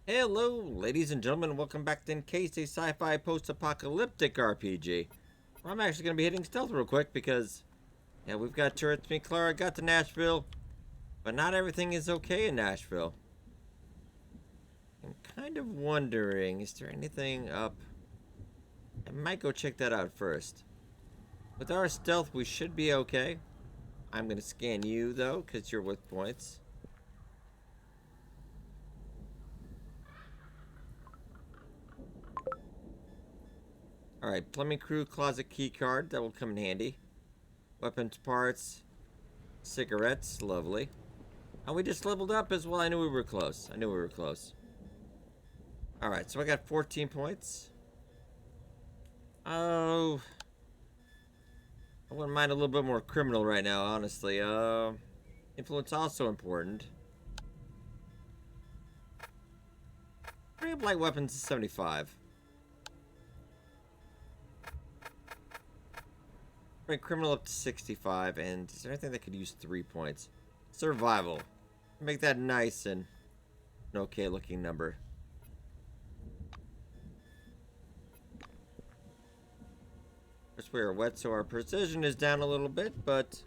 Hello, ladies and gentlemen. Welcome back to Encased, a sci-fi post-apocalyptic RPG. I'm actually going to be hitting stealth real quick because, yeah, we've got turrets. Me, Clara got to Nashville, but not everything is okay in Nashville. I'm kind of wondering, is there anything up? I might go check that out first. With our stealth, we should be okay. I'm going to scan you, though, because you're with points. Alright, plumbing crew closet key card. That will come in handy. Weapons parts. Cigarettes. Lovely. And we just leveled up as well. I knew we were close. Alright, so I got 14 points. Oh. I wouldn't mind a little bit more criminal right now, honestly. Influence also important. Bring up light weapons to 75. Bring criminal up to 65. And is there anything that could use 3 points? Survival. Make that nice and an okay looking number. First, we are wet, so our precision is down a little bit, but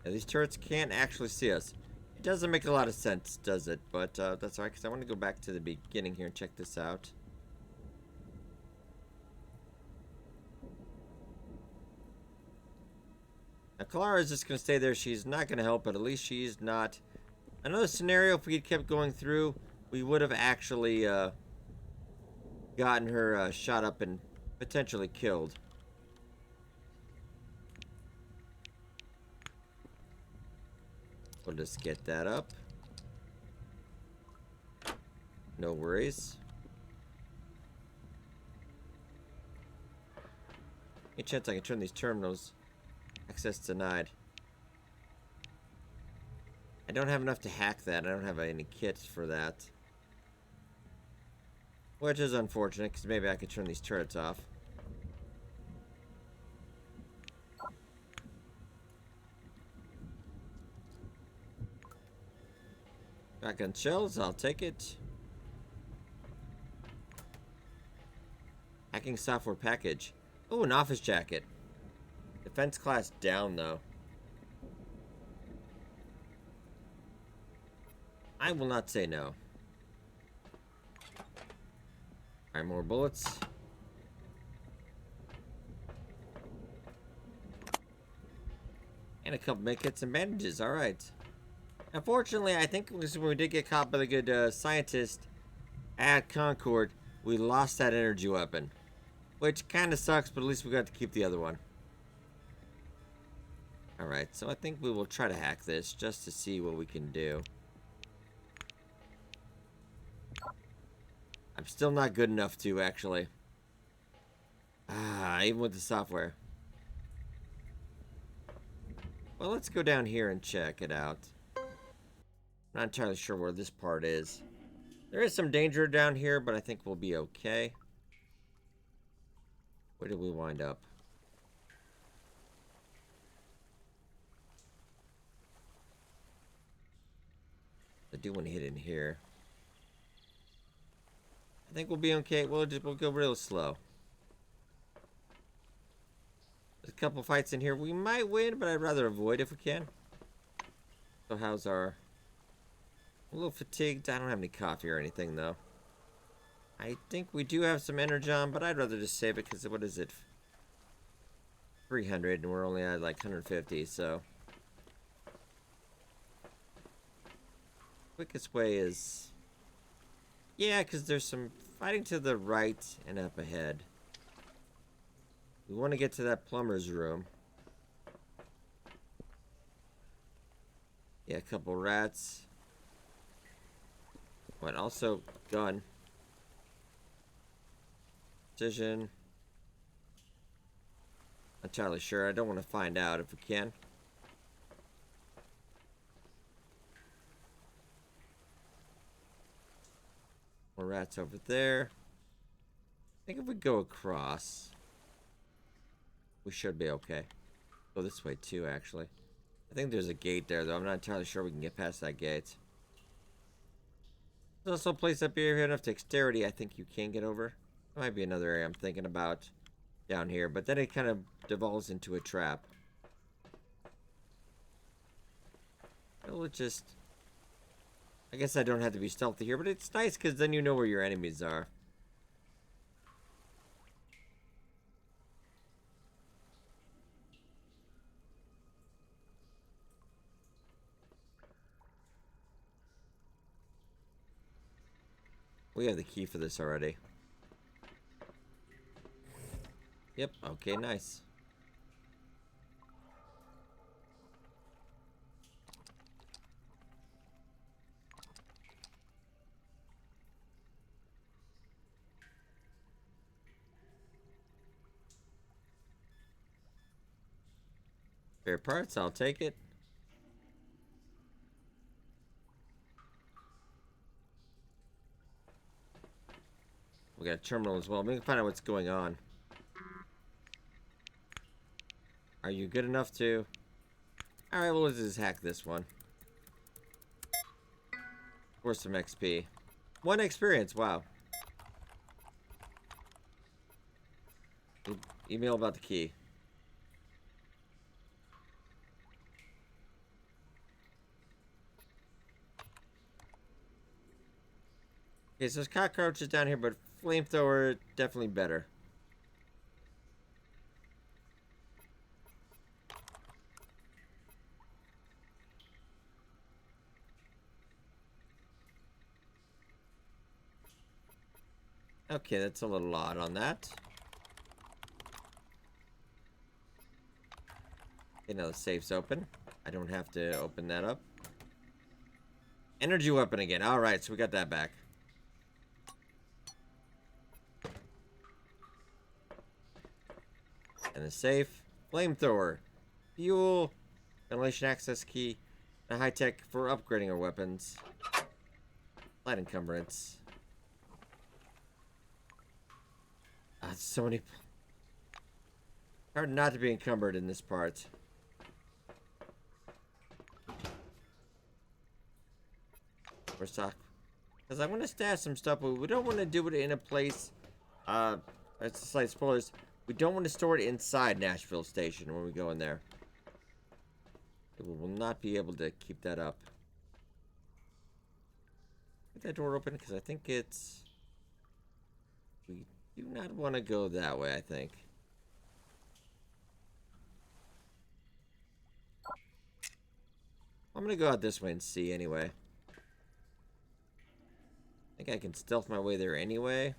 yeah, these turrets can't actually see us. It doesn't make a lot of sense, does it? But that's alright, because I want to go back to the beginning here and check this out. Now, Clara is just going to stay there. She's not going to help, but at least she's not. Another scenario, if we had kept going through, we would have actually gotten her shot up and potentially killed. We'll just get that up. No worries. Any chance I can turn these terminals? Access denied. I don't have enough to hack that. I don't have any kits for that. Which is unfortunate, because maybe I could turn these turrets off. Shotgun shells, I'll take it. Hacking software package. Oh, an office jacket. Defense class down, though. I will not say no. Alright, more bullets. And a couple medkits and bandages, alright. Unfortunately, I think when we did get caught by the good scientist at Concord, we lost that energy weapon. Which kind of sucks, but at least we got to keep the other one. Alright, so I think we will try to hack this just to see what we can do. I'm still not good enough to, actually. Even with the software. Well, let's go down here and check it out. Not entirely sure where this part is. There is some danger down here, but I think we'll be okay. Where did we wind up? I do want to hit in here. I think we'll be okay. We'll go real slow. There's a couple fights in here we might win, but I'd rather avoid if we can. So how's our... A little fatigued. I don't have any coffee or anything, though. I think we do have some energon, but I'd rather just save it, because what is it? 300, and we're only at like 150, so... Quickest way is... Yeah, because there's some fighting to the right and up ahead. We want to get to that plumber's room. Yeah, a couple rats. But also, gun. Precision. Not entirely sure. I don't want to find out if we can. More rats over there. I think if we go across, we should be okay. Go this way too, actually. I think there's a gate there, though. I'm not entirely sure we can get past that gate. There's also a place up here, enough dexterity I think you can get over. There might be another area I'm thinking about down here, but then it kind of devolves into a trap. Well, it just... I guess I don't have to be stealthy here, but it's nice because then you know where your enemies are. We have the key for this already. Yep, okay, nice. Spare parts, I'll take it. We got a terminal as well. We can find out what's going on. Are you good enough to... Alright, well, let's just hack this one. For some XP. 1 experience, wow. Email about the key. Okay, so there's cockroaches down here, but flamethrower, definitely better. Okay, that's a little odd on that. Okay, now the safe's open. I don't have to open that up. Energy weapon again. Alright, so we got that back. And the safe. Flamethrower. Fuel. Ventilation access key. And high-tech for upgrading our weapons. Light encumbrance. So many... Hard not to be encumbered in this part. We're stuck. Because I want to stash some stuff, but we don't want to do it in a place... it's slight spoilers. We don't want to store it inside Nashville Station when we go in there. We will not be able to keep that up. Get that door open, because I think it's... We do not want to go that way, I think. I'm going to go out this way and see anyway. I think I can stealth my way there anyway.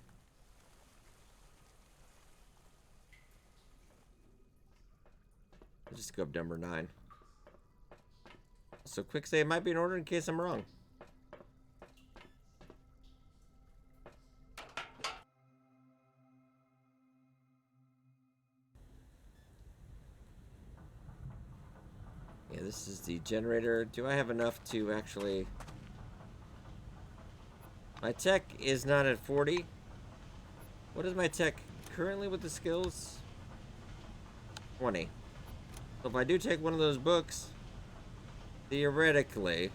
I'll just go up number 9. So quick save might be in order in case I'm wrong. Yeah, this is the generator. Do I have enough to actually... My tech is not at 40. What is my tech currently with the skills? 20. So if I do take one of those books, theoretically...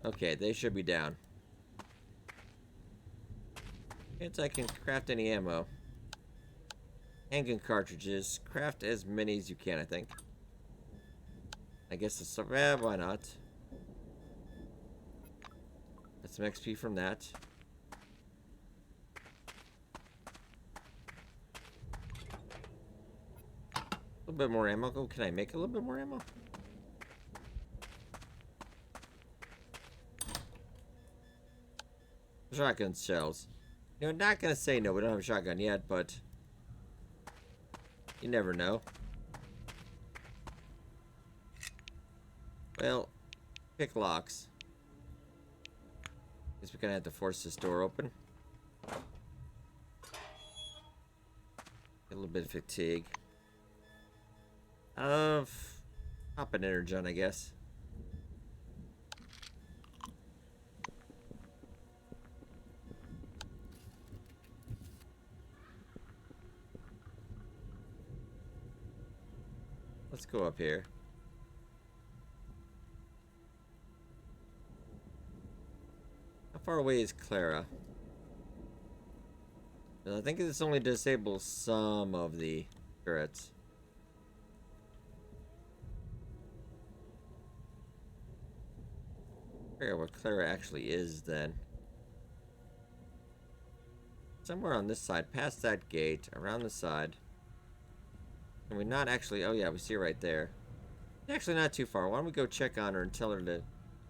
Okay, they should be down. Can't I can craft any ammo. Handgun cartridges. Craft as many as you can, I think. I guess it's... why not? Get some XP from that. A little bit more ammo. Oh, can I make a little bit more ammo? Shotgun shells. You know, not gonna say no. We don't have a shotgun yet, but... You never know. Well, pick locks. Guess we're gonna have to force this door open. Get a little bit of fatigue. Hop an energon, I guess. Let's go up here. How far away is Clara? I think it's only disables some of the turrets. I forget where Clara actually is then. Somewhere on this side, past that gate, around the side. Can we not actually... Oh yeah, we see her right there. Actually not too far. Why don't we go check on her and tell her to...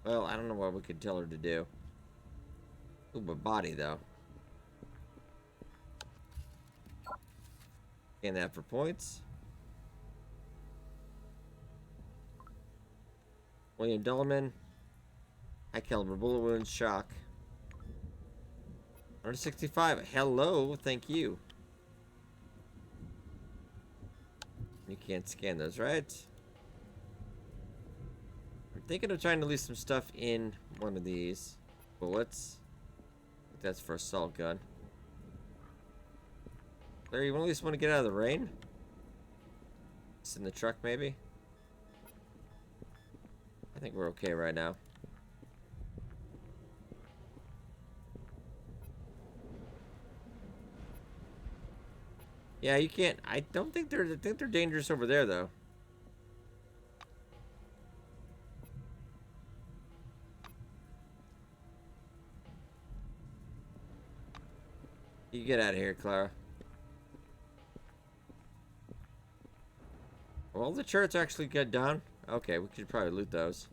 Well, I don't know what we could tell her to do. Ooh, but body though. Gain that for points. William Dellerman. High caliber bullet wounds, shock. 165. Hello, thank you. You can't scan those, right? I'm thinking of trying to leave some stuff in one of these bullets. I think that's for assault gun. Larry, you at least want to get out of the rain? It's in the truck, maybe? I think we're okay right now. Yeah, you can't. I don't think they're. I think they're dangerous over there, though. You get out of here, Clara. Well, the turrets actually get down. Okay, we could probably loot those.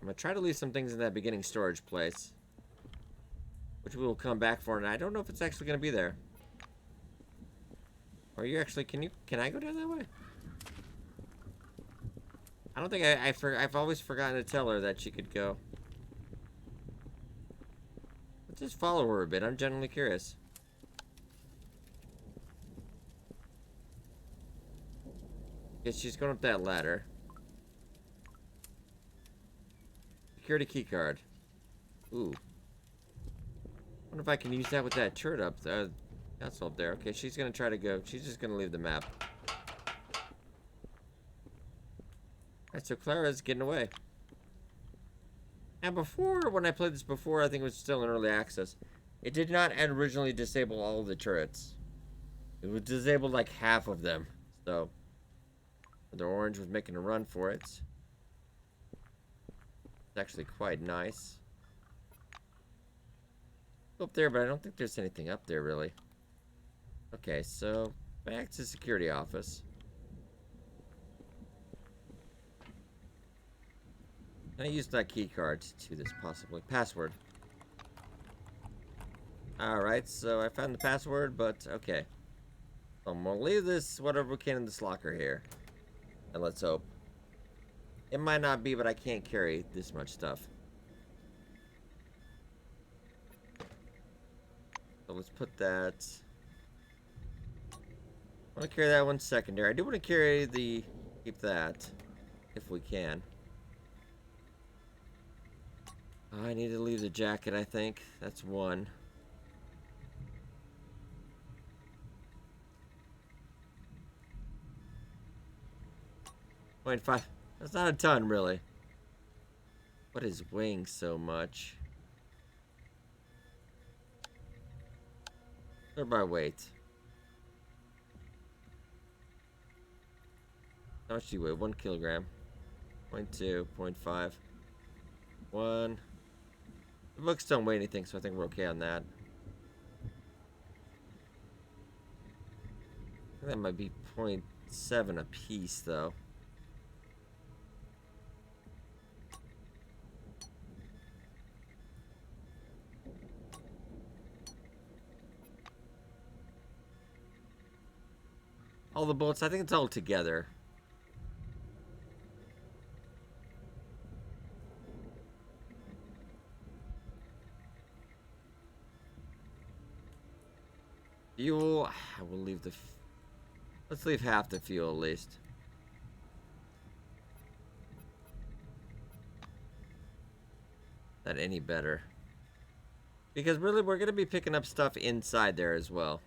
I'm gonna try to leave some things in that beginning storage place, which we will come back for, and I don't know if it's actually gonna be there. Or you actually, can I go down that way? I don't think I've always forgotten to tell her that she could go. Let's just follow her a bit. I'm genuinely curious. Yes, she's going up that ladder. Security key card. Ooh. Wonder if I can use that with that turret up there. That's up there. Okay, she's gonna try to go. She's just gonna leave the map. Alright, so Clara's getting away. And before, when I played this before, I think it was still in early access. It did not originally disable all of the turrets. It would disable like half of them. So, the orange was making a run for it. It's actually quite nice. Up there, but I don't think there's anything up there really. Okay, so back to security office. Can I use that key card to this possibly? Password. Alright, so I found the password, but okay. So I'm gonna leave this, whatever we can, in this locker here. And let's hope. It might not be, but I can't carry this much stuff. So let's put that... I want to carry that one secondary. I do want to carry the... keep that. If we can. I need to leave the jacket, I think. That's one. .5. That's not a ton, really. What is weighing so much? Or by weight. How much do you weigh? 1 kilogram. 0.2, 0.5. 1. The books don't weigh anything, so I think we're okay on that. I think that might be 0.7 a piece, though. All the bullets, I think it's all together. Fuel, I will leave the... let's leave half the fuel at least. That any better. Because really, we're going to be picking up stuff inside there as well.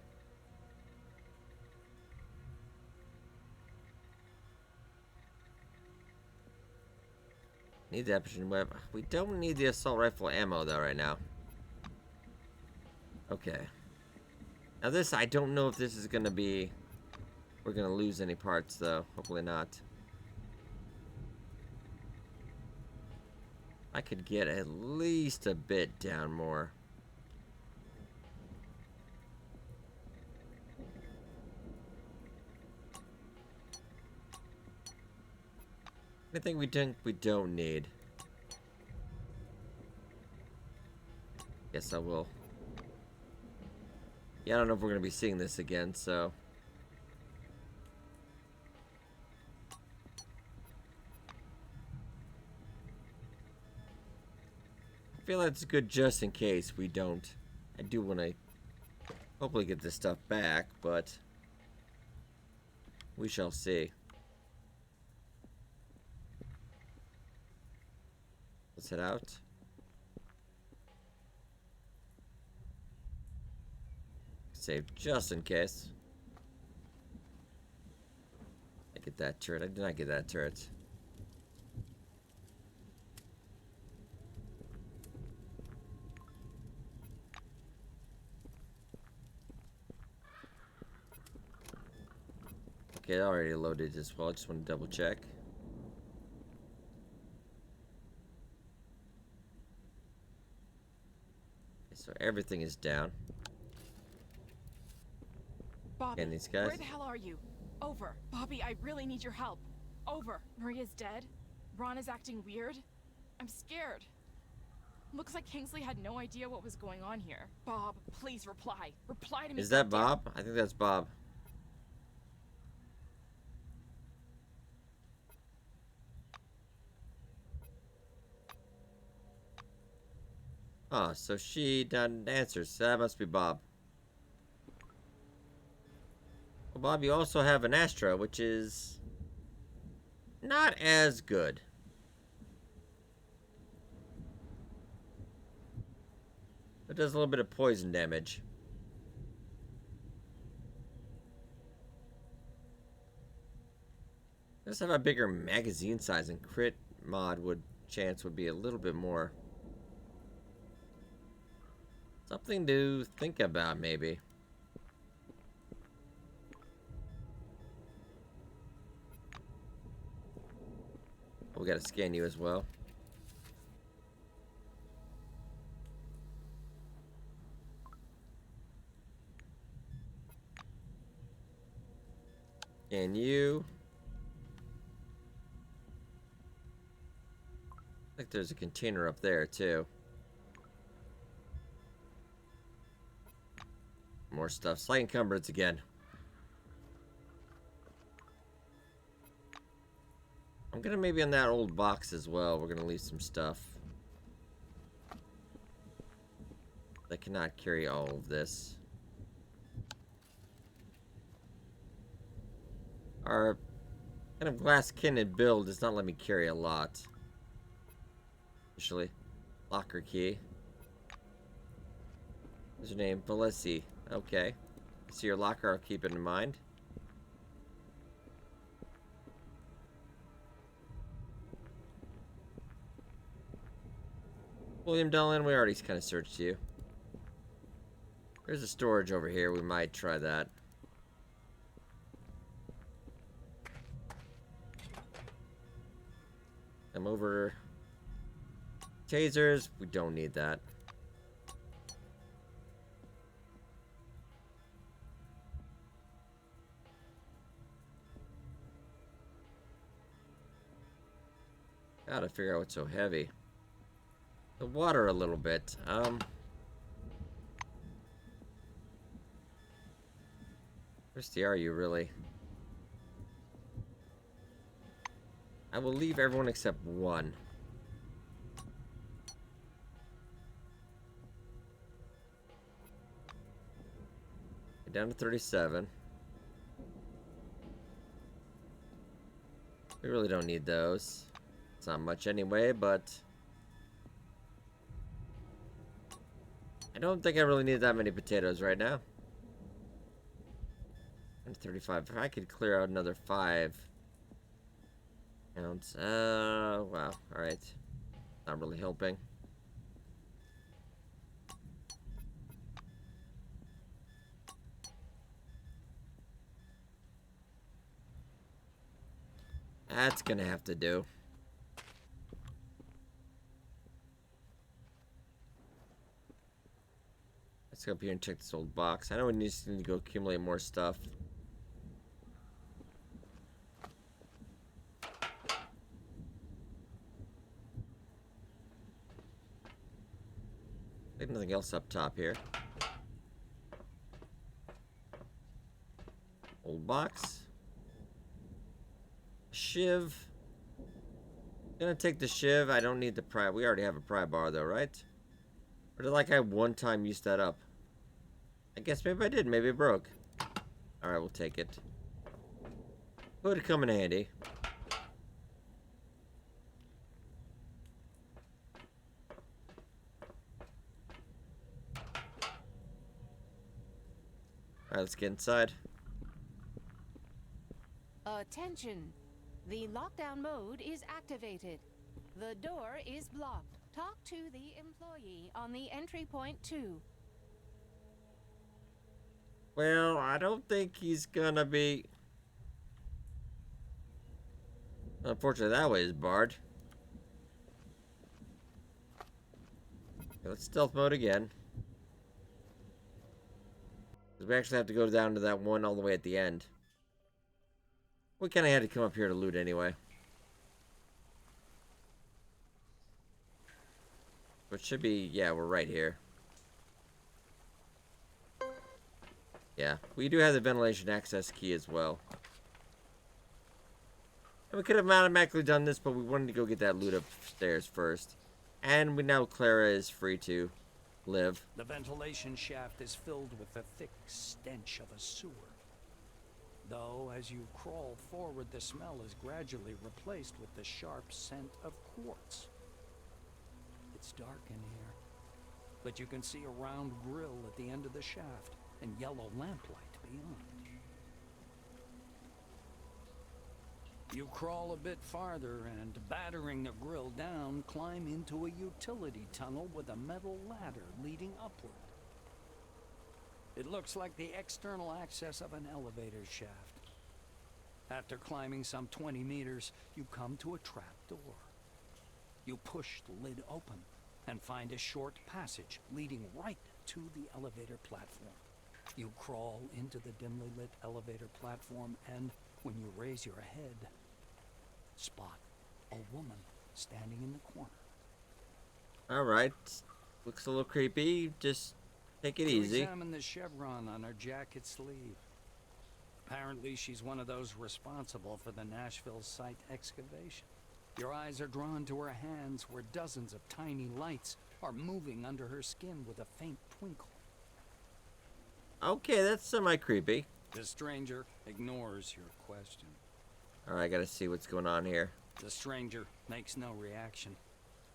Need the precision web. We don't need the assault rifle ammo though right now. Okay. Now this, I don't know if this is gonna be... We're gonna lose any parts though. Hopefully not. I could get at least a bit down more. Anything we don't need. Guess I will. Yeah, I don't know if we're gonna be seeing this again, so. I feel like it's good just in case we don't. I do want to hopefully get this stuff back, but we shall see. Let's head out. Save just in case. I get that turret. I did not get that turret. Okay, I already loaded as well. I just want to double check. So everything is down. Bobby, And these guys? where the hell are you? Over. Bobby, I really need your help. Over. Maria's dead. Ron is acting weird. I'm scared. Looks like Kingsley had no idea what was going on here. Bob, please reply. Reply to me. Is that Bob? I think that's Bob. Oh, so she doesn't answer, so that must be Bob. Well, Bob, you also have an Astra, which is not as good. It does a little bit of poison damage. Let's have a bigger magazine size, and crit mod chance would be a little bit more. Something to think about, maybe. We gotta scan you as well. And you. I think there's a container up there too. More stuff. Slight encumbrance again. I'm gonna maybe on that old box as well. We're gonna leave some stuff. They cannot carry all of this. Our kind of glass cannon build does not let me carry a lot. Actually, locker key. What's your name? Valesi. Okay. See your locker, I'll keep it in mind. William Dillon, we already kind of searched you. There's a storage over here, we might try that. I'm over. Tasers, we don't need that. Gotta figure out what's so heavy. The water a little bit. Where risky are you, really? I will leave everyone except one. Get down to 37. We really don't need those. It's not much anyway, but I don't think I really need that many potatoes right now. And 35. If I could clear out another 5 Ounce. Wow. Alright. Not really helping. That's gonna have to do. Let's go up here and check this old box. I know we need to go accumulate more stuff. There's nothing else up top here. Old box. Shiv. Gonna take the shiv. I don't need the pry. We already have a pry bar though, right? Or did like I one time used that up? I guess maybe I did. Maybe it broke. Alright, we'll take it. Would come in handy. Alright, let's get inside. Attention! The lockdown mode is activated. The door is blocked. Talk to the employee on the entry point 2. Well, I don't think he's gonna be... Unfortunately, that way is barred. Okay, let's stealth mode again. We actually have to go down to that one all the way at the end. We kind of had to come up here to loot anyway. But should be, yeah, we're right here. Yeah, we do have the ventilation access key as well. And we could have automatically done this, but we wanted to go get that loot upstairs first. And we know Clara is free to live. The ventilation shaft is filled with the thick stench of a sewer. Though, as you crawl forward, the smell is gradually replaced with the sharp scent of quartz. It's dark in here, but you can see a round grill at the end of the shaft and yellow lamplight beyond. You crawl a bit farther and, battering the grill down, climb into a utility tunnel with a metal ladder leading upward. It looks like the external access of an elevator shaft. After climbing some 20 meters, you come to a trap door. You push the lid open and find a short passage leading right to the elevator platform. You crawl into the dimly lit elevator platform and, when you raise your head, spot a woman standing in the corner. Alright. Looks a little creepy. Just take it easy. Examine the chevron on her jacket sleeve. Apparently she's one of those responsible for the Nashville site excavation. Your eyes are drawn to her hands where dozens of tiny lights are moving under her skin with a faint twinkle. Okay, that's semi-creepy. The stranger ignores your question. Alright, I gotta see what's going on here. The stranger makes no reaction,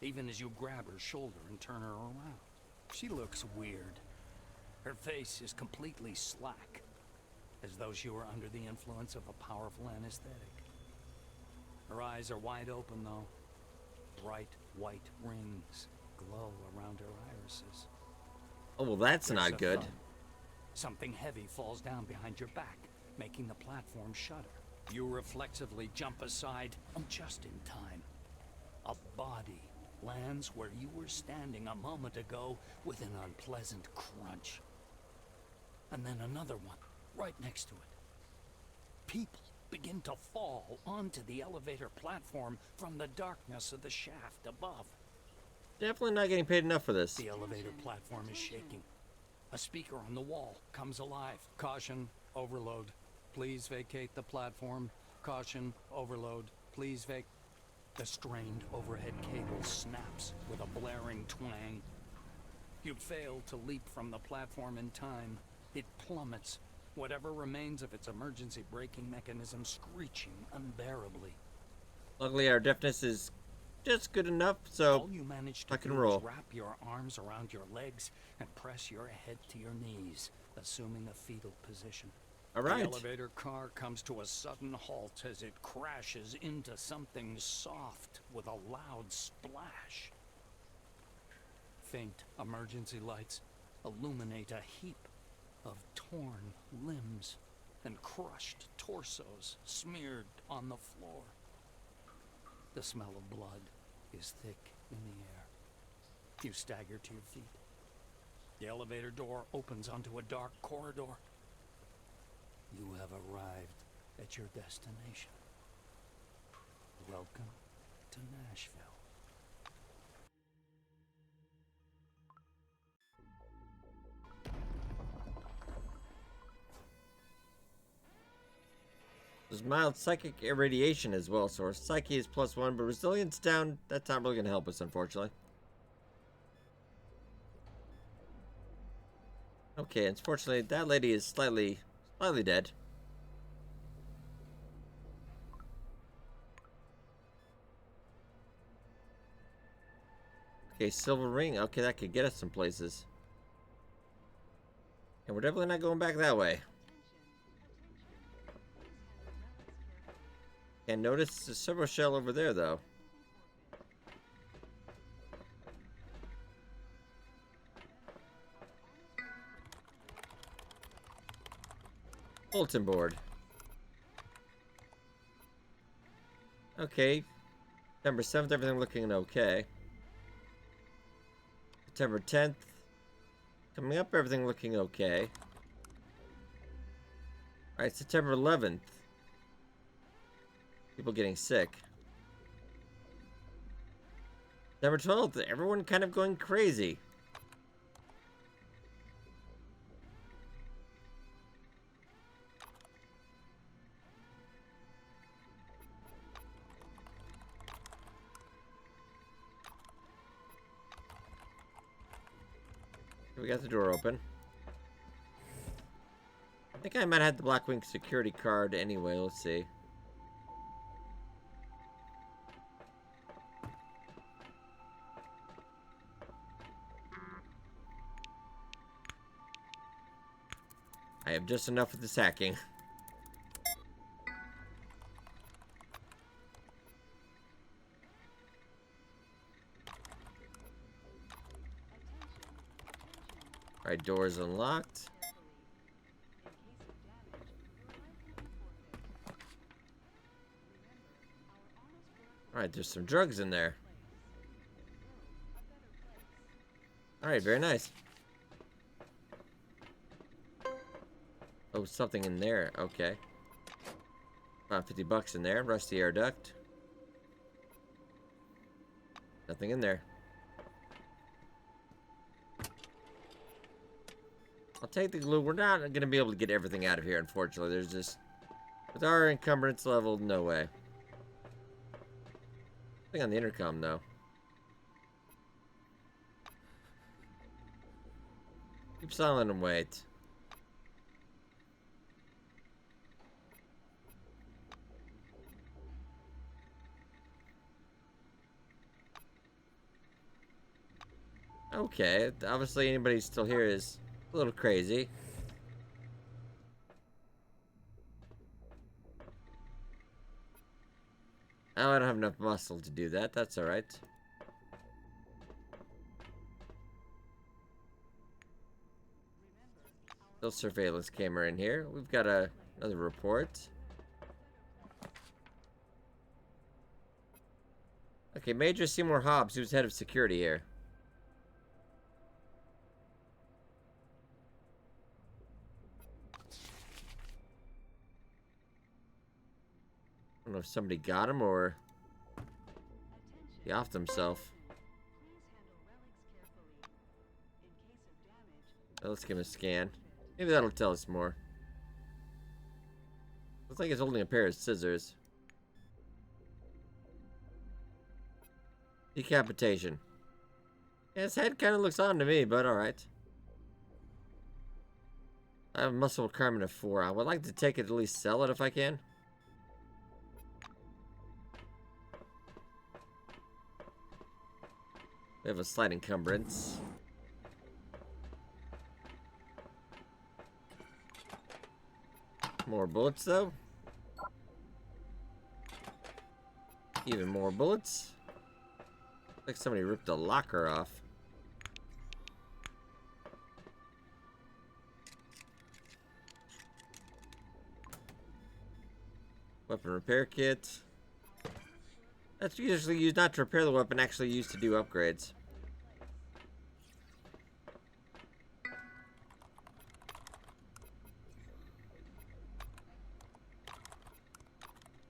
even as you grab her shoulder and turn her around. She looks weird. Her face is completely slack, as though she were under the influence of a powerful anesthetic. Her eyes are wide open, though. Bright white rings glow around her irises. Oh, well, that's There's not a good. thud. Something heavy falls down behind your back, making the platform shudder. You reflexively jump aside, just in time. A body lands where you were standing a moment ago with an unpleasant crunch. And then another one, right next to it. People begin to fall onto the elevator platform from the darkness of the shaft above. Definitely not getting paid enough for this. The elevator platform is shaking. A speaker on the wall comes alive. Caution, overload. Please vacate the platform. Caution, overload. Please vacate. The strained overhead cable snaps with a blaring twang. You fail to leap from the platform in time. It plummets, whatever remains of its emergency braking mechanism screeching unbearably. Luckily, our deafness is just good enough, so all you manage to I can do roll. is wrap your arms around your legs and press your head to your knees, assuming a fetal position. All The right. elevator car comes to a sudden halt as it crashes into something soft with a loud splash. Faint emergency lights illuminate a heap of torn limbs and crushed torsos smeared on the floor. The smell of blood is thick in the air. You stagger to your feet. The elevator door opens onto a dark corridor. You have arrived at your destination. Welcome to Nashville. There's mild psychic irradiation as well, so our psyche is +1, but resilience down. That's not really going to help us, unfortunately. Okay, unfortunately, that lady is slightly dead. Okay, silver ring. Okay, that could get us some places. And we're definitely not going back that way. And notice the servo shell over there, though. Bulletin board. Okay. September 7th, everything looking okay. September 10th. Coming up, everything looking okay. Alright, September 11th. People getting sick. September 12th, everyone kind of going crazy. We got the door open. I think I might have the Blackwing security card anyway. Let's see. I have just enough with this hacking. Alright, doors unlocked. Alright, there's some drugs in there. Alright, very nice. Oh, something in there. Okay. About 50 bucks in there. Rusty air duct. Nothing in there. I'll take the glue. We're not going to be able to get everything out of here, unfortunately. There's just... With our encumbrance level, no way. Nothing on the intercom, though. Keep silent and wait. Okay, obviously anybody still here is a little crazy. Oh, I don't have enough muscle to do that. That's alright. Still surveillance camera in here. We've got another report. Okay, Major Seymour Hobbs, who's head of security here. I don't know if somebody got him or he offed himself. Let's give him a scan. Maybe that'll tell us more. Looks like he's holding a pair of scissors. Decapitation. Yeah, his head kind of looks on to me, but alright. I have a muscle requirement of 4. I would like to take it, at least sell it if I can. We have a slight encumbrance. More bullets, though. Even more bullets. Like somebody ripped a locker off. Weapon repair kit. That's usually used not to repair the weapon, actually used to do upgrades.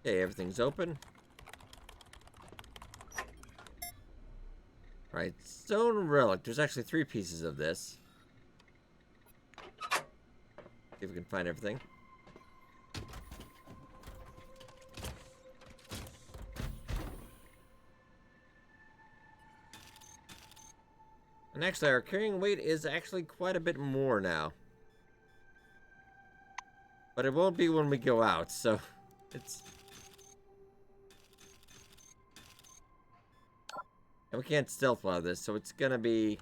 Okay, everything's open. Right, stone relic. There's actually 3 pieces of this. See if we can find everything. And actually, our carrying weight is actually quite a bit more now. But it won't be when we go out, so it's... And we can't stealth a lot of this, so it's gonna be...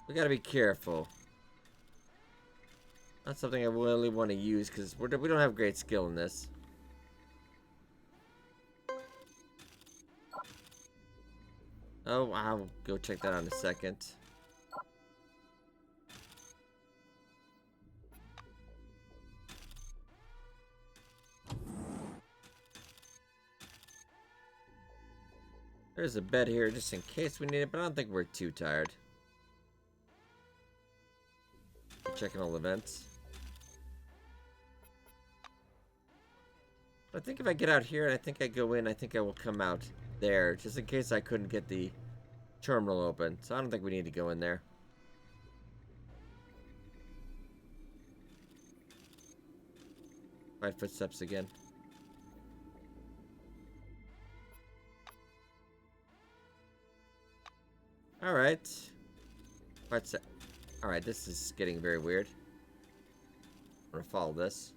We gotta be careful. Not something I really want to use, because we don't have great skill in this. Oh, I'll go check that out in a second. There's a bed here just in case we need it, but I don't think we're too tired. Checking all the vents. I think if I get out here and I think I go in, I think I will come out there, just in case I couldn't get the terminal open. So I don't think we need to go in there. Right, footsteps again. Alright. Alright, this is getting very weird. I'm gonna follow this.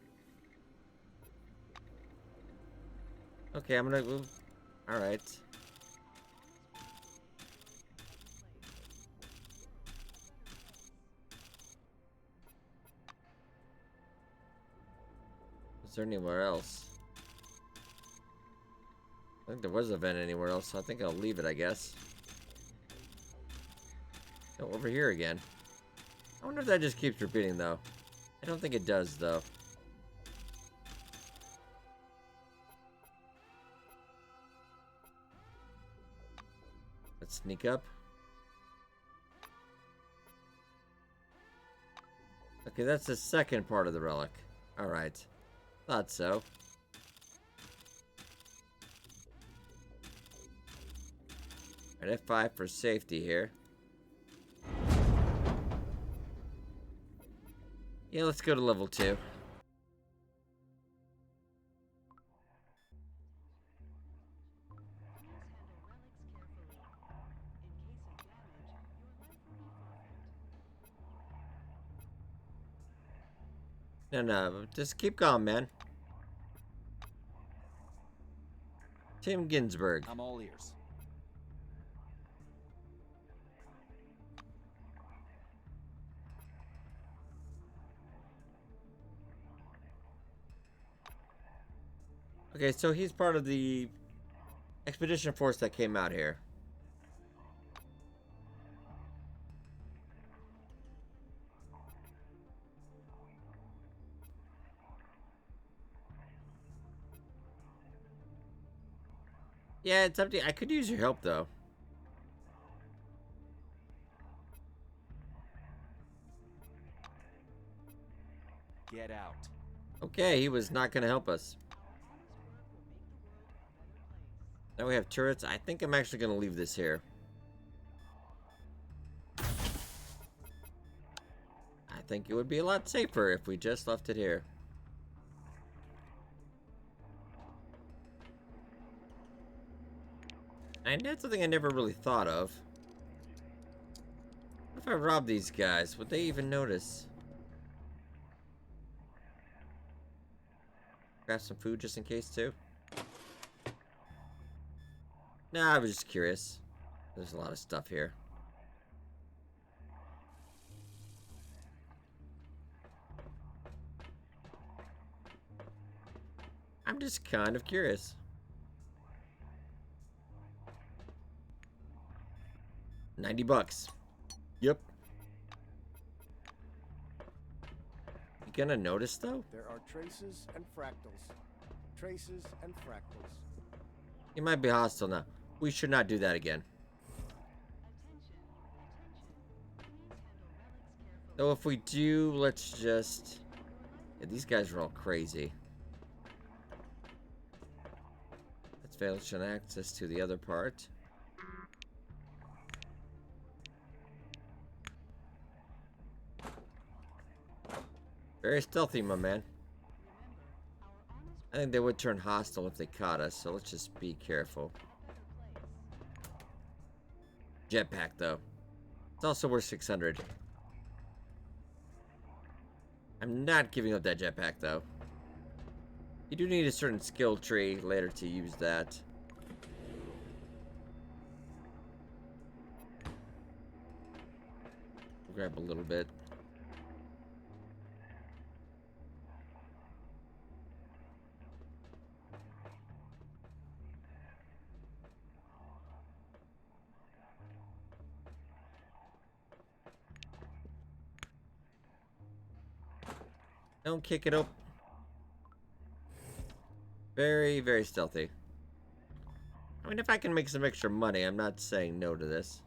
Okay, I'm gonna move. Alright. Is there anywhere else? I think there was a vent anywhere else, so I think I'll leave it, I guess. Oh, over here again. I wonder if that just keeps repeating, though. I don't think it does, though. Let's sneak up. Okay, that's the second part of the relic. Alright. Thought so. Alright, F5 for safety here. Yeah, let's go to level 2. No, just keep going, man. Tim Ginsburg. I'm all ears. Okay, so he's part of the expedition force that came out here. Yeah, it's up to you. I could use your help, though. Get out. Okay, he was not going to help us. Now we have turrets. I think I'm actually going to leave this here. I think it would be a lot safer if we just left it here. And that's something I never really thought of. What if I rob these guys? Would they even notice? Grab some food just in case, too. Nah, I was just curious. There's a lot of stuff here. I'm just kind of curious. $90. Yep. You gonna notice though? There are traces and fractals. Traces and fractals. He might be hostile now. We should not do that again. So if we do, let's just... Yeah, these guys are all crazy. Let's fail access to the other part. Very stealthy, my man. I think they would turn hostile if they caught us, so let's just be careful. Jetpack, though. It's also worth 600. I'm not giving up that jetpack, though. You do need a certain skill tree later to use that. We'll grab a little bit. Don't kick it up. Very, very stealthy. I mean, if I can make some extra money, I'm not saying no to this.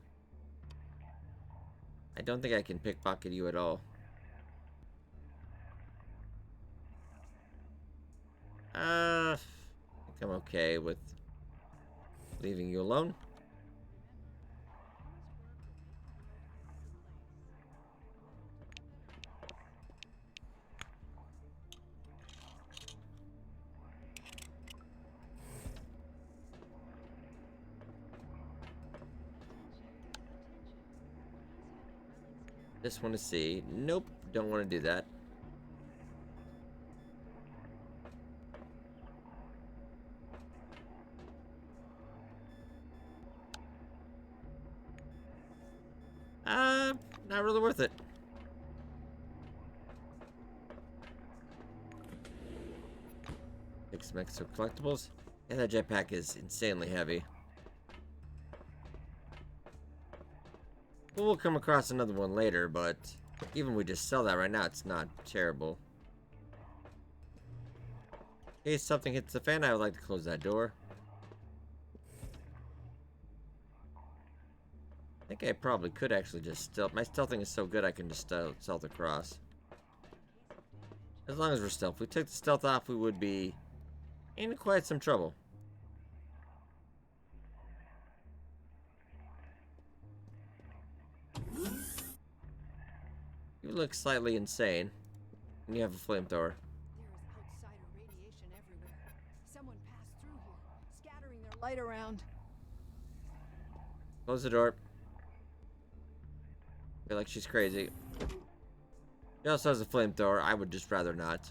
I don't think I can pickpocket you at all. I think I'm okay with leaving you alone. Just want to see. Nope, don't want to do that. Not really worth it. Take some extra collectibles. Yeah, that jetpack is insanely heavy. We'll come across another one later, but even if we just sell that right now, it's not terrible. In case something hits the fan, I would like to close that door. I think I probably could actually just stealth. My stealthing is so good I can just stealth across. As long as we're stealth. If we took the stealth off, we would be in quite some trouble. You look slightly insane. And you have a flamethrower. There is outsider radiation everywhere. Someone passed through here, scattering their light around. Close the door. Feel like she's crazy. She also has a flamethrower. I would just rather not.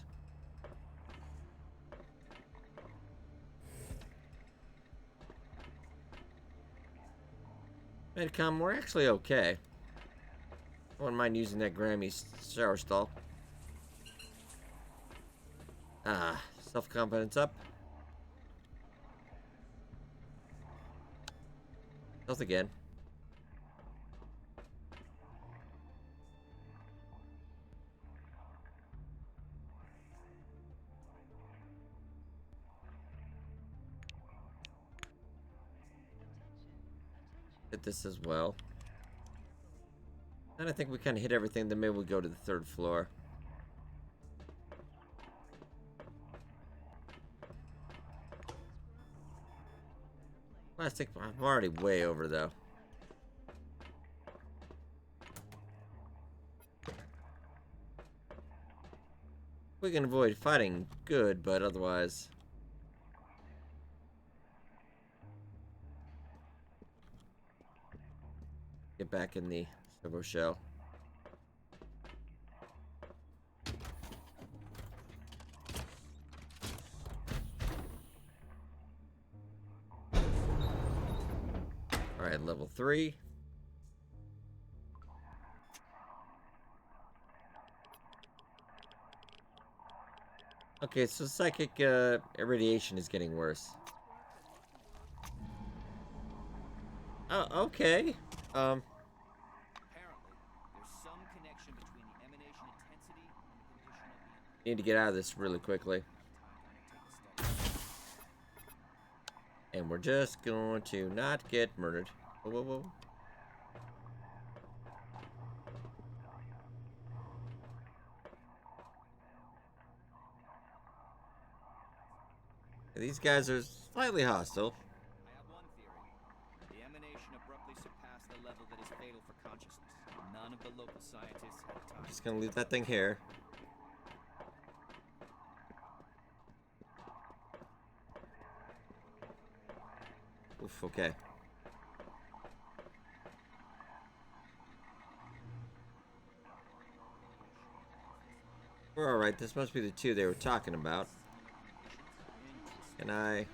Medcom, we're actually okay. I wouldn't mind using that Grammy's shower stall. Self-confidence up. Health again. Hit this as well. And I think we kind of hit everything, then maybe we'll go to the third floor. Plastic, I'm already way over though. We can avoid fighting, good, but otherwise... Get back in the servo shell. Alright, level 3. Okay, so psychic irradiation is getting worse. Oh, okay. Apparently, there's some connection between the emanation intensity and the condition of the Need to get out of this really quickly. have time to undertake the study. And we're just going to not get murdered. Whoa, whoa, whoa. These guys are slightly hostile. I have one theory. The emanation abruptly surpassed the level that is fatal for consciousness. None of the local scientists had time. Just gonna leave that thing here. Oof, okay. We're alright, this must be the two they were talking about. Can I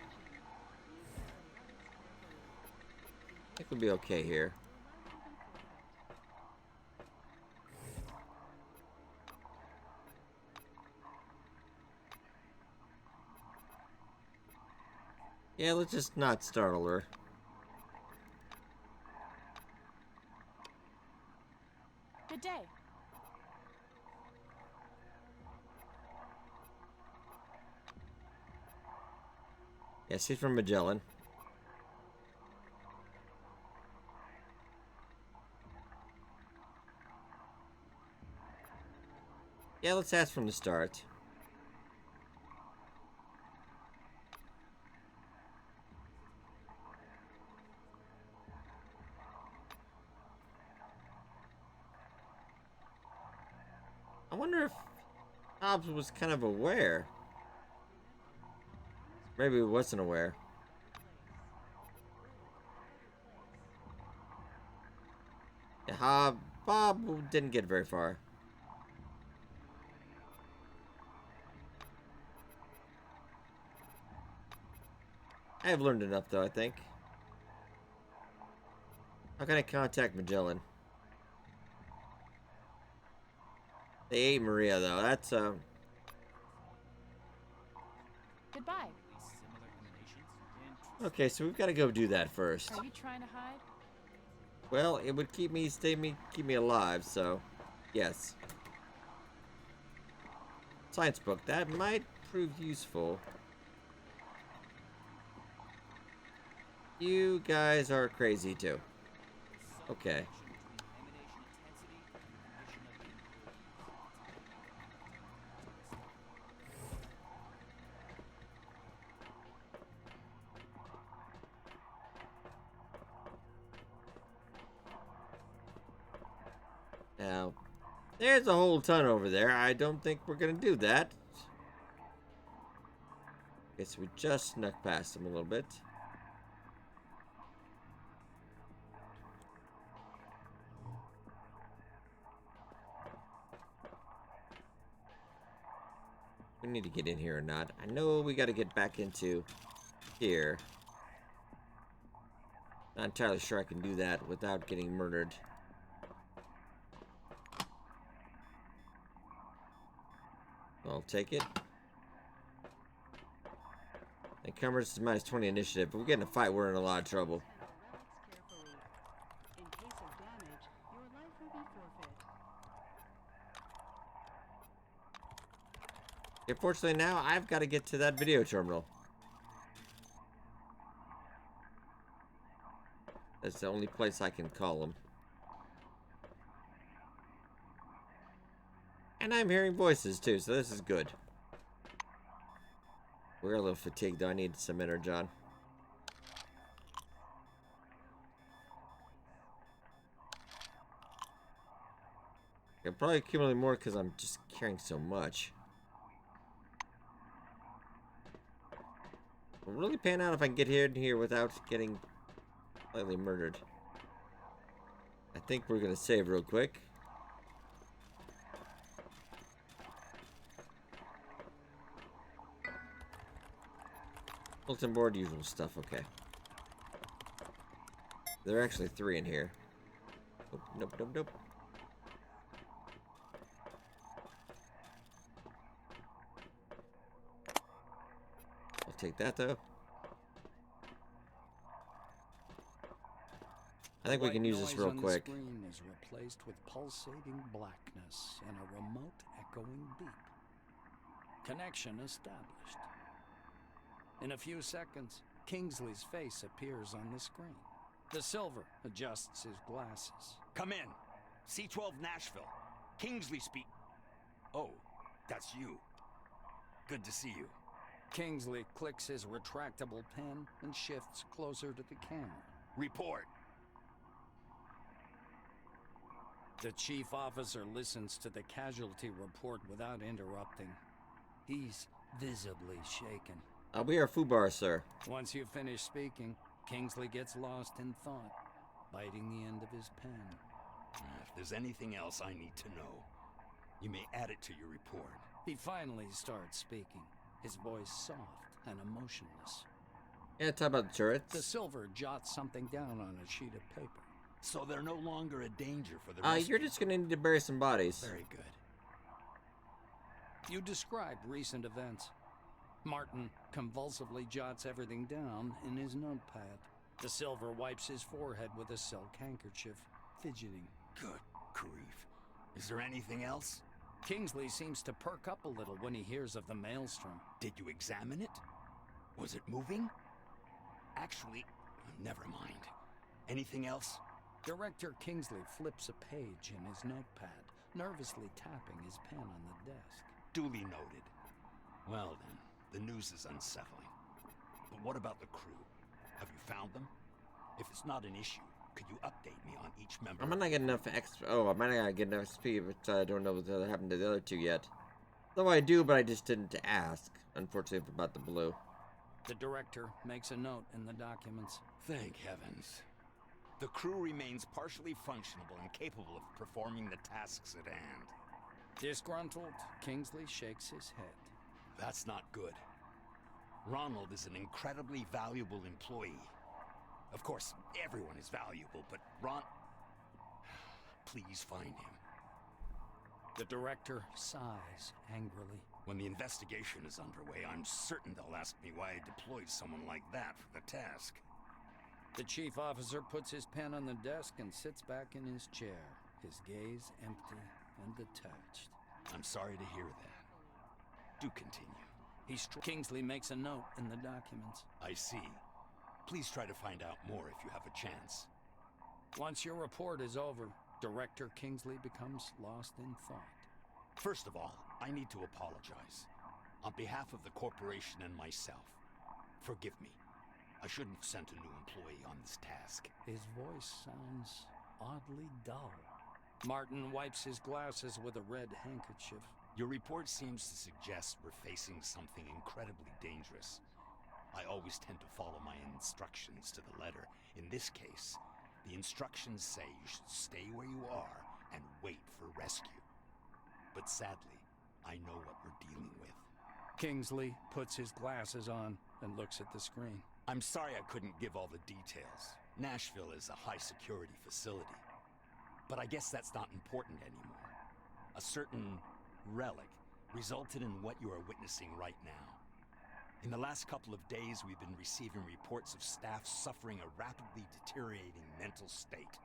think we'll be okay here. Yeah, let's just not startle her. Good day. Yeah, she's from Magellan. Yeah, let's ask from the start. I wonder if Hobbs was kind of aware. Maybe he wasn't aware. Yeah, Bob didn't get very far. I have learned enough, though, I think. How can I contact Magellan? They ate Maria, though. That's, Goodbye. Similar emanations? Okay, so we've got to go do that first. Are you trying to hide? Well, it would keep me alive, so yes. Science book, that might prove useful. You guys are crazy too. Okay. Now, there's a whole ton over there. I don't think we're gonna do that. Guess we just snuck past them a little bit. We need to get in here or not. I know we got to get back into here. Not entirely sure I can do that without getting murdered. I'll take it. Encumbrance is minus 20 initiative. If we get in a fight, we're in a lot of trouble. In case of damage, your life will be forfeit. Unfortunately, now I've got to get to that video terminal. That's the only place I can call them. And I'm hearing voices too, so this is good. We're a little fatigued though. I need some energon. I'll probably accumulate more because I'm just carrying so much. Will really pan out if I can get here and here without getting slightly murdered. I think we're gonna save real quick. Bulletin board, usual stuff, okay. There are actually 3 in here. Nope, nope, nope, nope. take that though. I think we can use this real quick. The screen is replaced with pulsating blackness and a remote echoing beep. Connection established. In a few seconds, Kingsley's face appears on the screen. The Silver adjusts his glasses. Come in. C-12 Nashville. Kingsley speak. Oh, that's you. Good to see you. Kingsley clicks his retractable pen and shifts closer to the camera. Report. The chief officer listens to the casualty report without interrupting. He's visibly shaken. We are Fubar, sir. Once you finish speaking, Kingsley gets lost in thought, biting the end of his pen. If there's anything else I need to know, you may add it to your report. He finally starts speaking, his voice soft and emotionless. Yeah, talk about the turrets. The Silver jots something down on a sheet of paper. So they're no longer a danger for the rest. You're just gonna need to bury some bodies. Very good. You describe recent events. Martin convulsively jots everything down in his notepad. The Silver wipes his forehead with a silk handkerchief, fidgeting. Good grief. Is there anything else? Kingsley seems to perk up a little when he hears of the maelstrom. Did you examine it? Was it moving? Actually, never mind. Anything else? Director Kingsley flips a page in his notepad, nervously tapping his pen on the desk. Duly noted. Well then, the news is unsettling. But what about the crew? Have you found them? If it's not an issue, could you update me on each member? I might not get enough XP. Oh, I might not get enough XP, but I don't know what happened to the other two yet. Though I do, but I just didn't ask. Unfortunately, about the blue. The director makes a note in the documents. Thank heavens. The crew remains partially functional and capable of performing the tasks at hand. Disgruntled, Kingsley shakes his head. That's not good. Ronald is an incredibly valuable employee. Of course, everyone is valuable, but please find him. The director sighs angrily. When the investigation is underway, I'm certain they'll ask me why I deployed someone like that for the task. The chief officer puts his pen on the desk and sits back in his chair, his gaze empty and detached. I'm sorry to hear that. Do continue. Kingsley makes a note in the documents. I see. Please try to find out more if you have a chance. Once your report is over, Director Kingsley becomes lost in thought. First of all, I need to apologize. On behalf of the corporation and myself, forgive me. I shouldn't have sent a new employee on this task. His voice sounds oddly dull. Martin wipes his glasses with a red handkerchief. Your report seems to suggest we're facing something incredibly dangerous. I always tend to follow my instructions to the letter. In this case, the instructions say you should stay where you are and wait for rescue. But sadly, I know what we're dealing with. Kingsley puts his glasses on and looks at the screen. I'm sorry I couldn't give all the details. Nashville is a high-security facility. But I guess that's not important anymore. A certain relic resulted in what you are witnessing right now. In the last couple of days, we've been receiving reports of staff suffering a rapidly deteriorating mental state.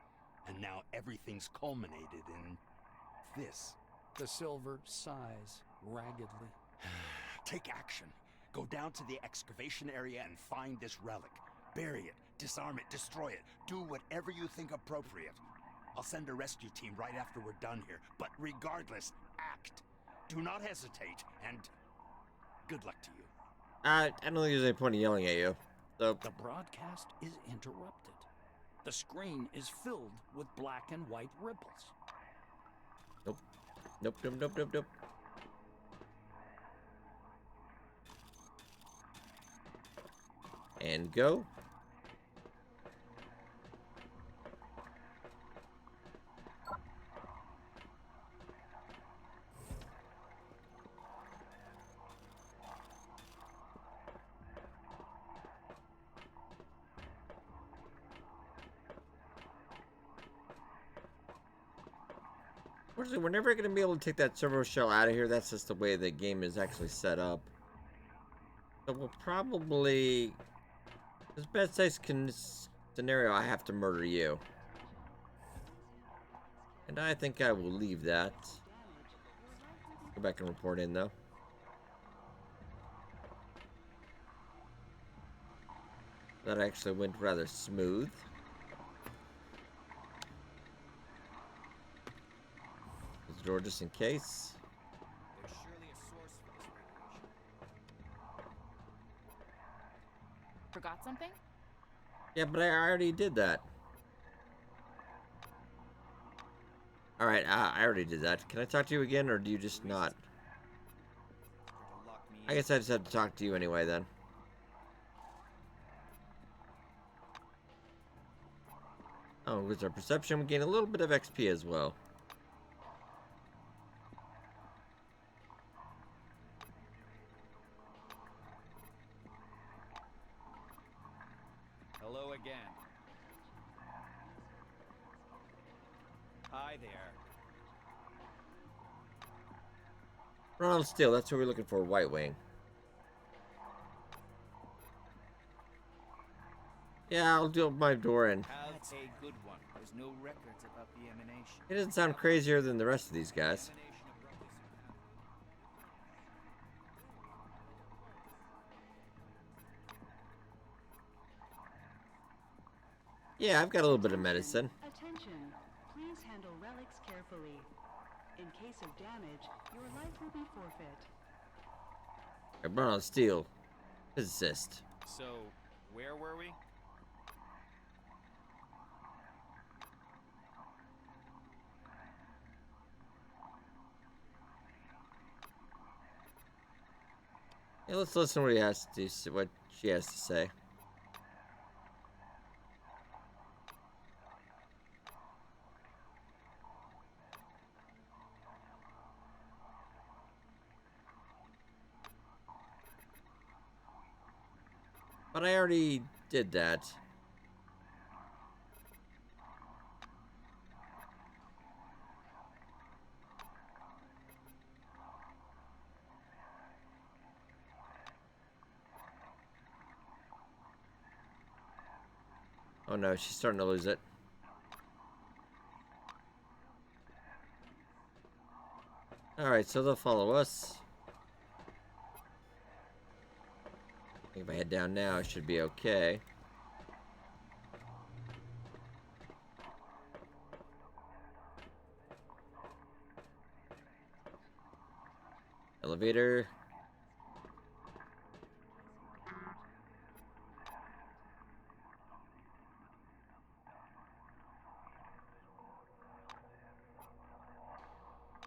And now everything's culminated in this. The Silver sighs raggedly. Take action. Go down to the excavation area and find this relic. Bury it, disarm it, destroy it. Do whatever you think appropriate. I'll send a rescue team right after we're done here. But regardless, act. Do not hesitate, and good luck to you. I don't think there's any point in yelling at you. So The broadcast is interrupted. The screen is filled with black and white ripples. Nope. Nope, nope, nope, nope, nope. And go. Unfortunately, we're never going to be able to take that servo shell out of here. That's just the way the game is actually set up. So we'll probably... This best case scenario, I have to murder you. And I think I will leave that. Go back and report in, though. That actually went rather smooth. Close the door just in case. There's surely a source for this radiation. Forgot something? Yeah, but I already did that. Alright, I already did that. Can I talk to you again, or do you just not? To lock me I guess I just have to talk to you anyway, then. Oh, with our perception, we gain a little bit of XP as well. Hello again. Hi there. Ronald Steele, that's what we're looking for, White Wing. Yeah, I'll do my door in. Have a good one. There's no records about the emanation. He doesn't sound crazier than the rest of these guys. Emanation abruptly Yeah, I've got a little bit of medicine. Attention. Please handle relics carefully. In case of damage, your life will be forfeit. Ronald Steele, physicist. So, where were we? Yeah, let's listen to what he has to, what she has to say. But I already did that. Oh no, she's starting to lose it. Alright, so they'll follow us. If I head down now, I should be okay. Elevator.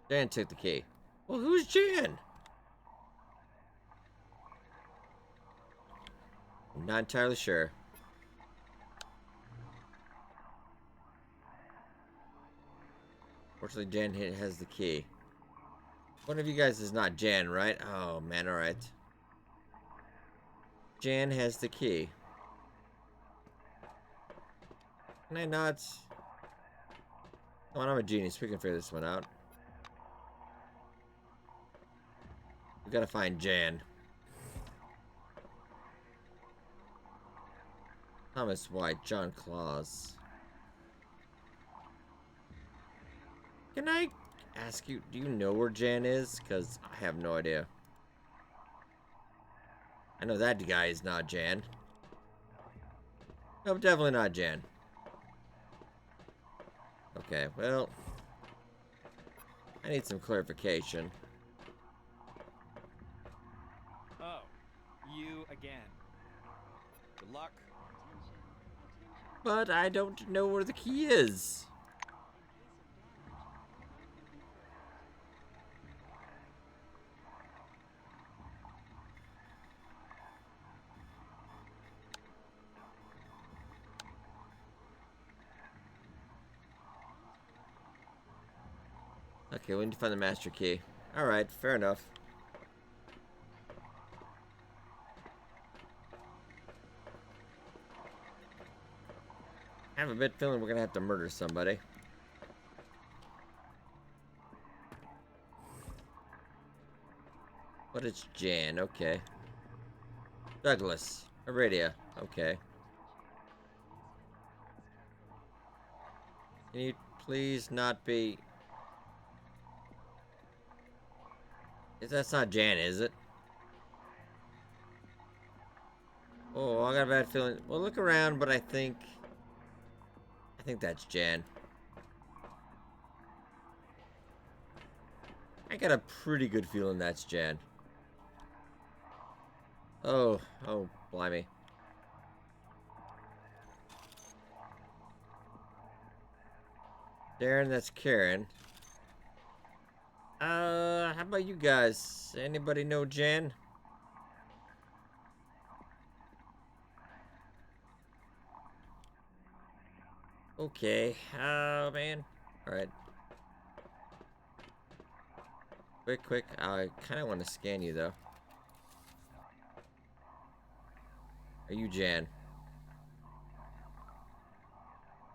Jan took the key. Well, who's Jan? I'm not entirely sure. Fortunately, Jan has the key. One of you guys is not Jan, right? Oh, man, alright. Jan has the key. Can I not? Come on, I'm a genius. We can figure this one out. We gotta find Jan. Thomas White, John Claus. Can I ask you, do you know where Jan is? Because I have no idea. I know that guy is not Jan. No, definitely not Jan. Okay, well, I need some clarification. Oh, you again. Good luck. But I don't know where the key is. Okay, we need to find the master key. Alright, fair enough. I have a bit feeling we're gonna have to murder somebody. But it's Jan, okay. Douglas. Aradia. Okay. Can you please not be... That's not Jan, is it? Oh, I got a bad feeling. Well, look around, but I think that's Jan. I got a pretty good feeling that's Jan. Oh, blimey. Darren, that's Karen. How about you guys? Anybody know Jan? Okay, man. Alright. Quick. I kind of want to scan you, though. Are you Jan?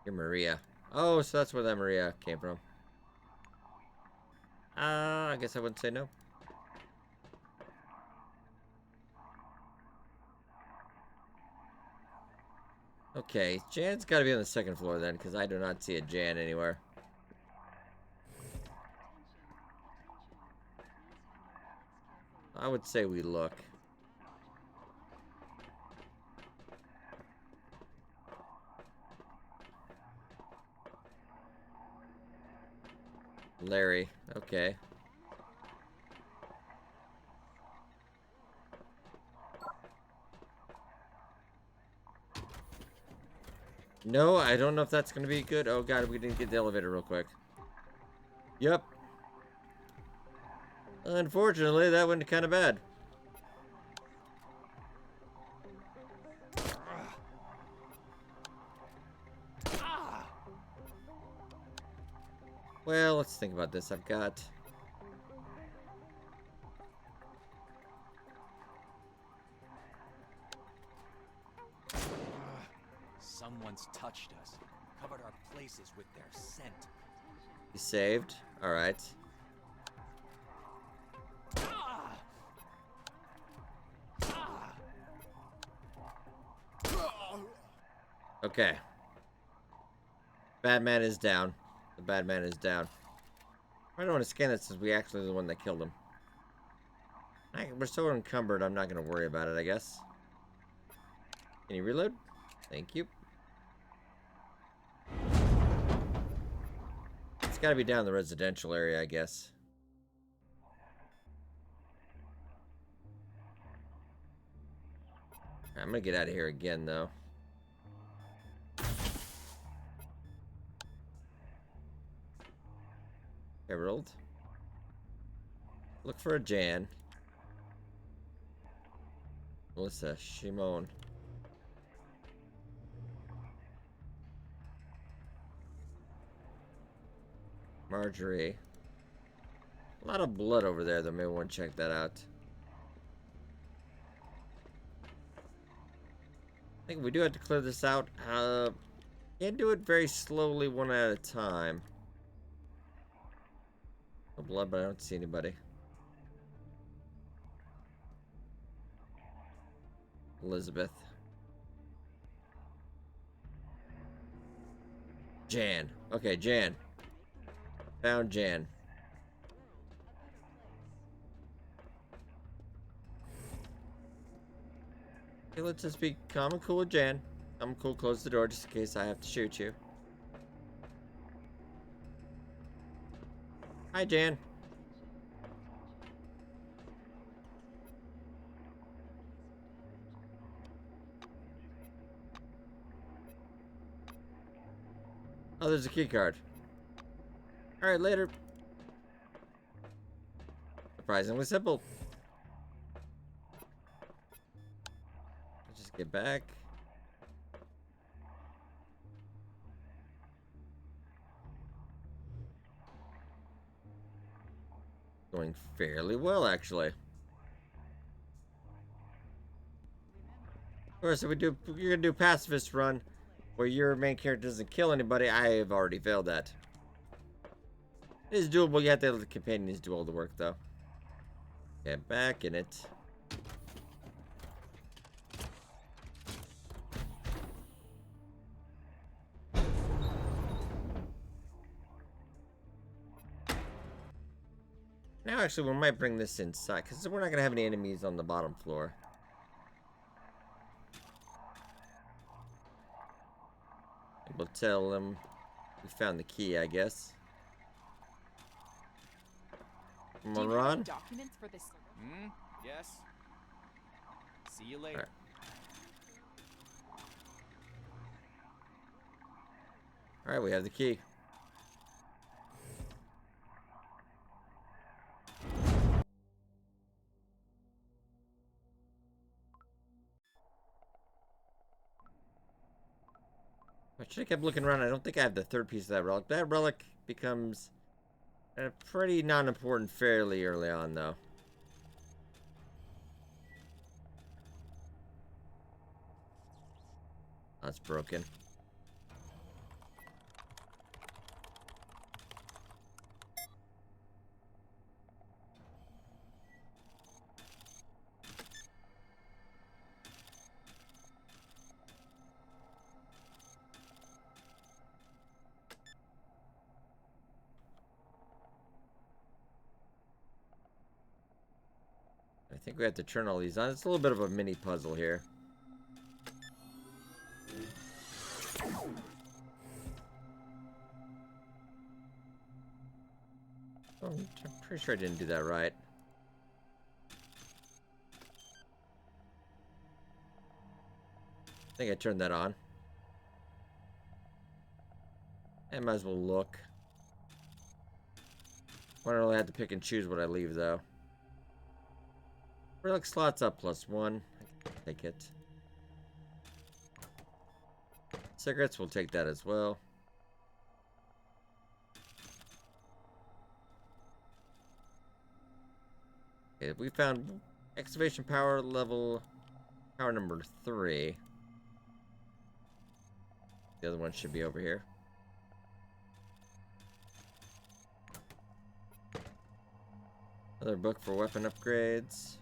You're Maria. Oh, so that's where that Maria came from. I guess I wouldn't say no. Okay, Jan's got to be on the second floor then, because I do not see a Jan anywhere. I would say we look. Larry, okay. No, I don't know if that's gonna be good. Oh god, we didn't get the elevator real quick. Yep. Unfortunately, that went kind of bad. Well, let's think about this. I've got... Someone's touched us. Covered our places with their scent. You saved. Alright. Okay. Bad man is down. The bad man is down. I don't want to scan it since we actually are the one that killed him. We're so encumbered, I'm not going to worry about it, I guess. Can you reload? Thank you. It's got to be down in the residential area, I guess. I'm going to get out of here again, though. Harold. Look for a Jan. Melissa. Shimon. Marjorie. A lot of blood over there, though. Maybe want to check that out. I think we do have to clear this out. Can't do it very slowly, one at a time. No blood, but I don't see anybody. Elizabeth. Jan. Okay, Jan. Found Jan. Okay, let's just be calm and cool with Jan. I'm cool, close the door just in case I have to shoot you. Hi, Jan. Oh, there's a key card. Alright, later. Surprisingly simple. Let's just get back. Going fairly well, actually. Of course, if you're gonna do pacifist run, where your main character doesn't kill anybody, I have already failed that. It is doable. You have to let the companions do all the work, though. Get back in it. actually, we might bring this inside, because we're not going to have any enemies on the bottom floor. We'll tell them we found the key, I guess. Come on, Ron. Documents for this server? Yes. See you later. Alright, we have the key. I should have kept looking around. I don't think I have the third piece of that relic. That relic becomes pretty non-important fairly early on, though. That's broken. I think we have to turn all these on. It's a little bit of a mini puzzle here. Oh, I'm pretty sure I didn't do that right. I think I turned that on. I might as well look. I don't really have to pick and choose what I leave, though. Relic slots up +1. I can take it. Cigarettes, we'll take that as well. Okay, we found excavation power level power number 3. The other one should be over here. Another book for weapon upgrades.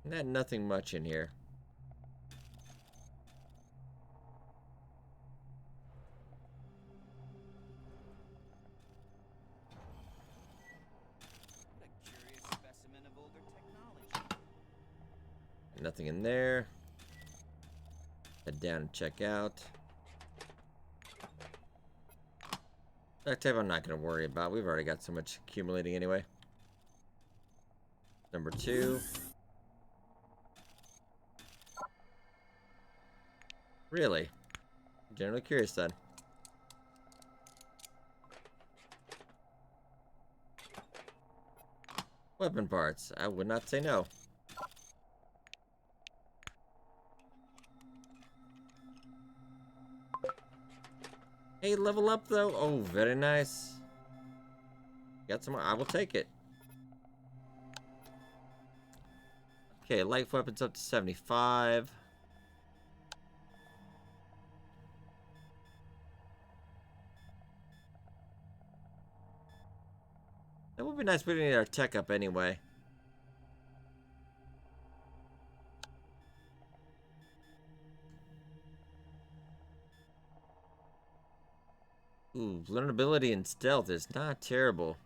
Nothing much in here. What a curious specimen of older technology. Nothing in there. Head down and check out. Duct tape I'm not going to worry about. We've already got so much accumulating anyway. Number 2. Really? Generally curious then. Weapon parts. I would not say no. Hey, level up though. Oh, very nice. Got some more. I will take it. Okay, light weapons up to 75. That would be nice putting our tech up anyway. Ooh, learnability and stealth is not terrible.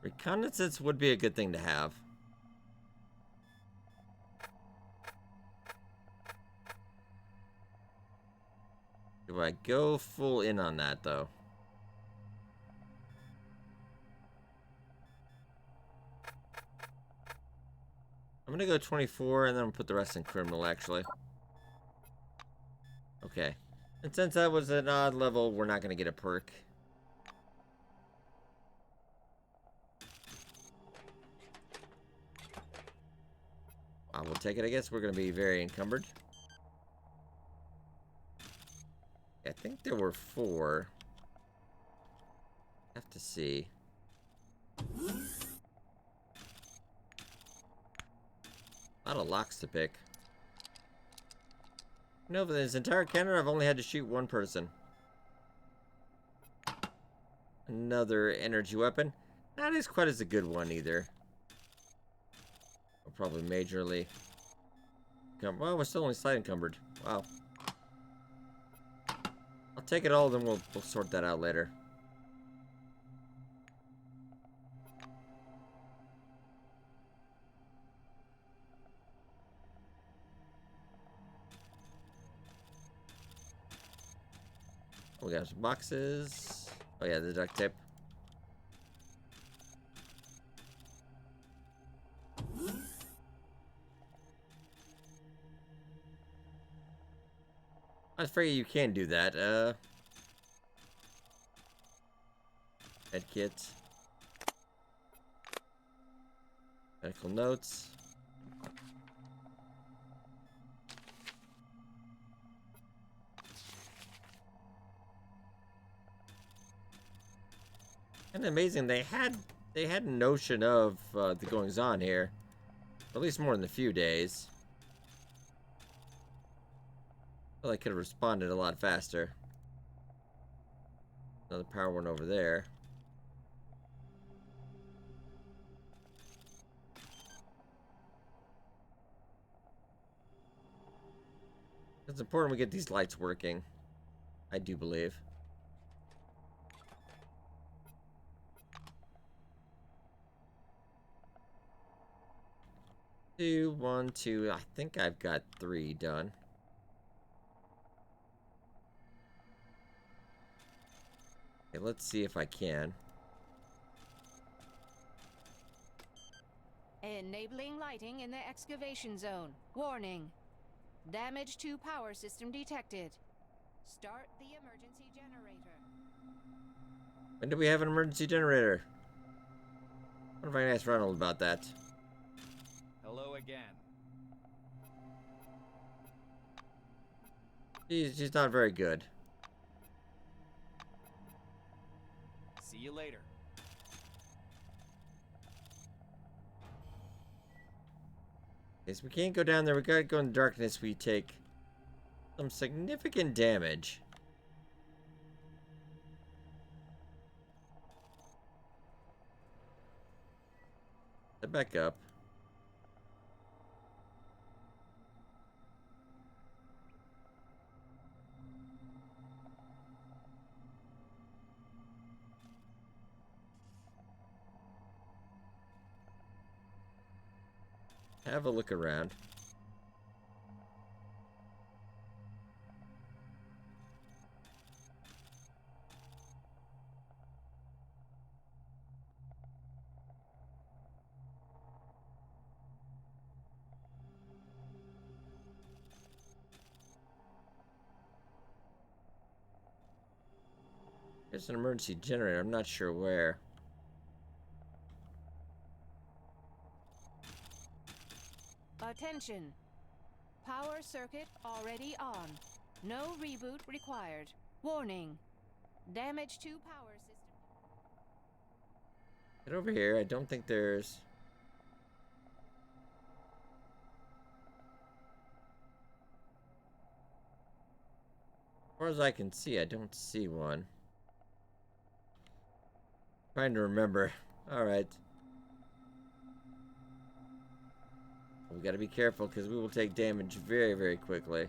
Reconnaissance would be a good thing to have. Do I go full in on that, though? I'm gonna go 24, and then I'll put the rest in criminal, actually. Okay. And since that was an odd level, we're not gonna get a perk. I will take it, I guess. We're gonna be very encumbered. I think there were 4. Have to see. A lot of locks to pick. No, for this entire cannon, I've only had to shoot 1 person. Another energy weapon. Not as quite as a good one either. I'll probably majorly Well, we're still only slight encumbered. Wow. I'll take it all, then we'll sort that out later. We got some boxes. Oh yeah, the duct tape. I figure you can do that. Med kit. Medical notes. And amazing, they had a notion of the goings on here, at least more than a few days. Well, I could have responded a lot faster. Another power one over there. It's important we get these lights working. I do believe. 2, 1, 2. I think I've got 3 done. Okay, let's see if I can. Enabling lighting in the excavation zone. Warning. Damage to power system detected. Start the emergency generator. When do we have an emergency generator? I wonder if I can ask Ronald about that. Hello again. She's not very good. See you later. Okay, so we can't go down there. We gotta go in the darkness. We take some significant damage. Head back up. Have a look around. There's an emergency generator. I'm not sure where. Attention. Power circuit already on. No reboot required. Warning. Damage to power system. Get over here. I don't think there's... As far as I can see, I don't see one. Trying to remember. Alright. We gotta be careful because we will take damage very, very quickly.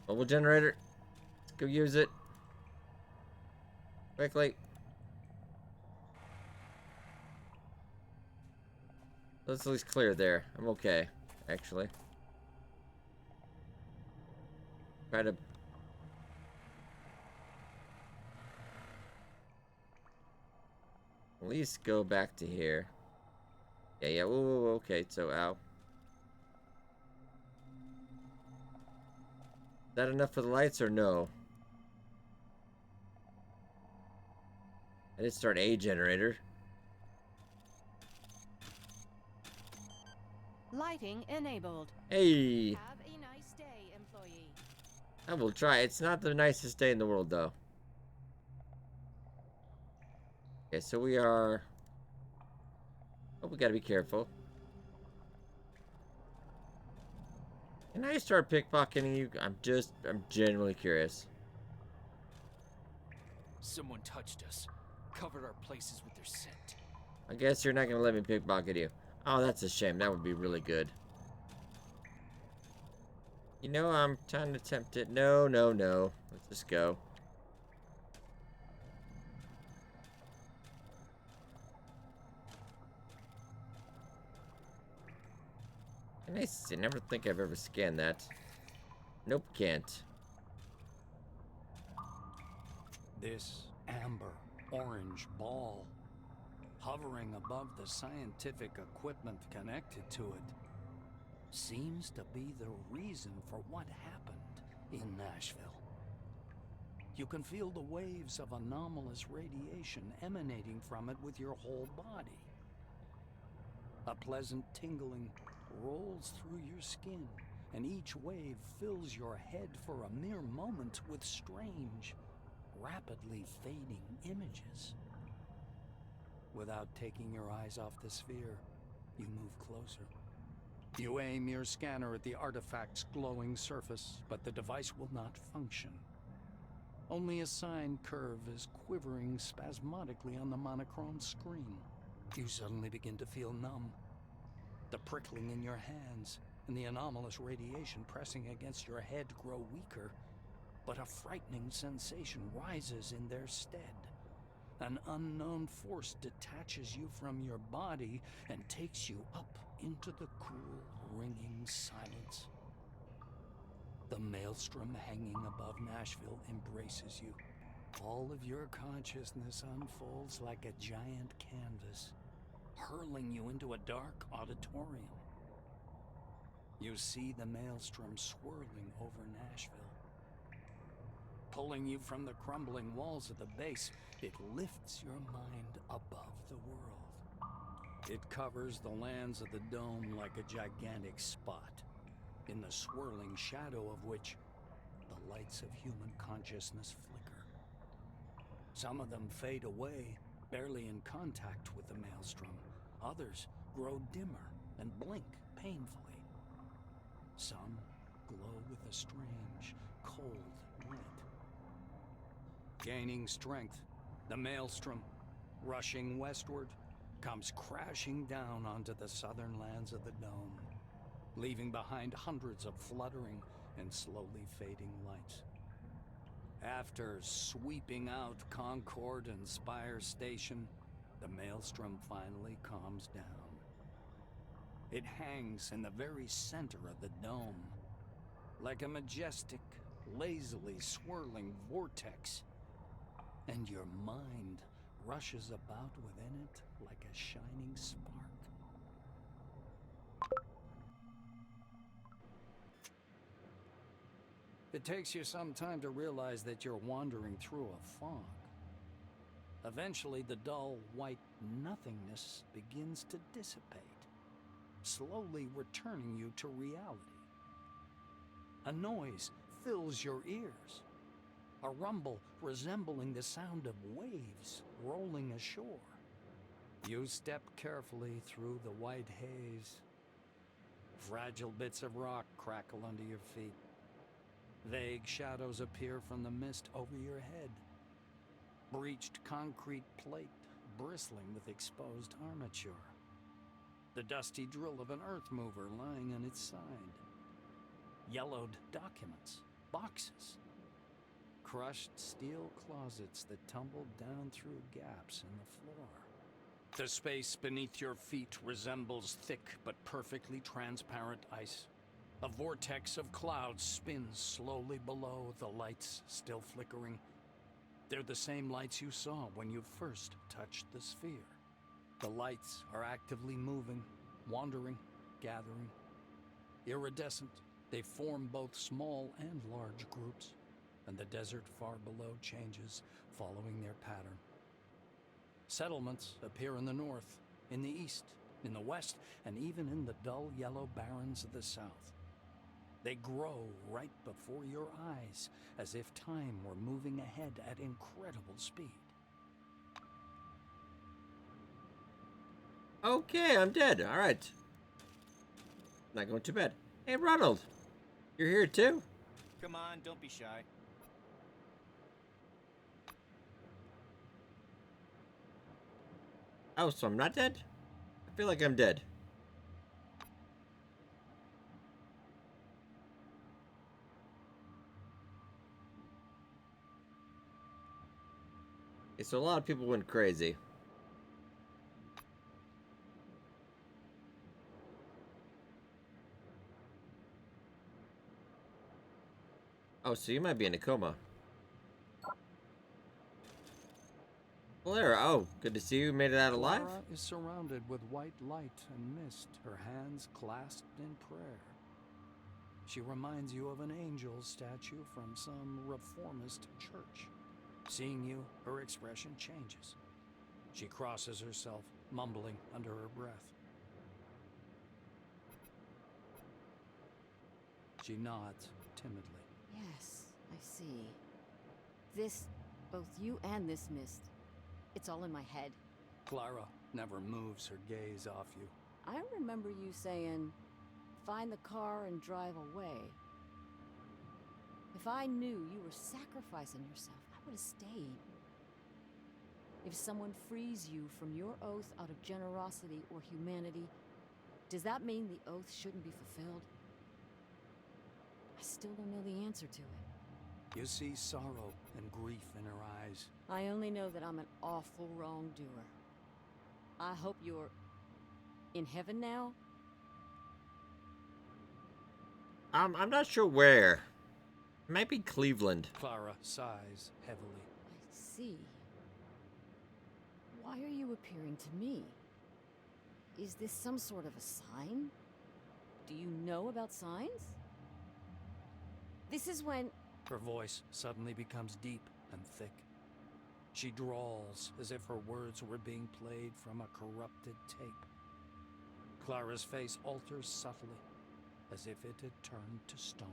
Mobile generator. Let's go use it. Quickly. Let's at least clear there. I'm okay, actually. Try to... At least go back to here. Yeah, whoa, okay, so ow. Is that enough for the lights or no? I did start a generator. Lighting enabled. Hey! Have a nice day, employee. I will try. It's not the nicest day in the world, though. Okay, so we are... Oh, we gotta be careful. Can I start pickpocketing you? I'm genuinely curious. Someone touched us, covered our places with their scent. I guess you're not gonna let me pickpocket you. Oh, that's a shame. That would be really good. You know, I'm trying to tempt it. No, no, no. Let's just go. Can I see? I never think I've ever scanned that. Nope, can't. This amber orange ball, hovering above the scientific equipment connected to it, seems to be the reason for what happened in Nashville. You can feel the waves of anomalous radiation emanating from it with your whole body. A pleasant tingling rolls through your skin, and each wave fills your head for a mere moment with strange, rapidly fading images. Without taking your eyes off the sphere, you move closer. You aim your scanner at the artifact's glowing surface, but the device will not function. Only a sine curve is quivering spasmodically on the monochrome screen. You suddenly begin to feel numb. The prickling in your hands and the anomalous radiation pressing against your head grow weaker, but a frightening sensation rises in their stead. An unknown force detaches you from your body and takes you up into the cool, ringing silence. The maelstrom hanging above Nashville embraces you. All of your consciousness unfolds like a giant canvas, hurling you into a dark auditorium. You see the maelstrom swirling over Nashville. Pulling you from the crumbling walls of the base, it lifts your mind above the world. It covers the lands of the dome like a gigantic spot, in the swirling shadow of which the lights of human consciousness flicker. Some of them fade away, barely in contact with the maelstrom. Others grow dimmer and blink painfully. Some glow with a strange, cold light. Gaining strength, the maelstrom, rushing westward, comes crashing down onto the southern lands of the dome, leaving behind hundreds of fluttering and slowly fading lights. After sweeping out Concord and Spire Station, the maelstrom finally calms down. It hangs in the very center of the dome, like a majestic, lazily swirling vortex, and your mind rushes about within it like a shining spark. It takes you some time to realize that you're wandering through a fog. Eventually, the dull, white nothingness begins to dissipate, slowly returning you to reality. A noise fills your ears, a rumble resembling the sound of waves rolling ashore. You step carefully through the white haze. Fragile bits of rock crackle under your feet. Vague shadows appear from the mist over your head. Breached concrete plate bristling with exposed armature. The dusty drill of an earth mover lying on its side. Yellowed documents, boxes. Crushed steel closets that tumbled down through gaps in the floor. The space beneath your feet resembles thick but perfectly transparent ice. A vortex of clouds spins slowly below, the lights still flickering. They're the same lights you saw when you first touched the sphere. The lights are actively moving, wandering, gathering. Iridescent, they form both small and large groups, and the desert far below changes, following their pattern. Settlements appear in the north, in the east, in the west, and even in the dull yellow barrens of the south. They grow right before your eyes, as if time were moving ahead at incredible speed. Okay, I'm dead. All right. Not going to bed. Hey, Ronald. You're here too? Come on, don't be shy. Oh, so I'm not dead? I feel like I'm dead. Okay, so a lot of people went crazy. Oh, so you might be in a coma. Clara, oh, good to see you. Made it out alive? Clara is surrounded with white light and mist, her hands clasped in prayer. She reminds you of an angel statue from some reformist church. Seeing you, her expression changes. She crosses herself, mumbling under her breath. She nods timidly. Yes, I see. This, both you and this mist, it's all in my head. Clara never moves her gaze off you. I remember you saying, find the car and drive away. If I knew you were sacrificing yourself, I would have stayed. If someone frees you from your oath out of generosity or humanity, does that mean the oath shouldn't be fulfilled? I still don't know the answer to it. You see sorrow and grief in her eyes. I only know that I'm an awful wrongdoer. I hope you're in heaven now? I'm not sure where. It might be Cleveland. Clara sighs heavily. I see. Why are you appearing to me? Is this some sort of a sign? Do you know about signs? This is when... Her voice suddenly becomes deep and thick. She drawls as if her words were being played from a corrupted tape. Clara's face alters subtly, as if it had turned to stone.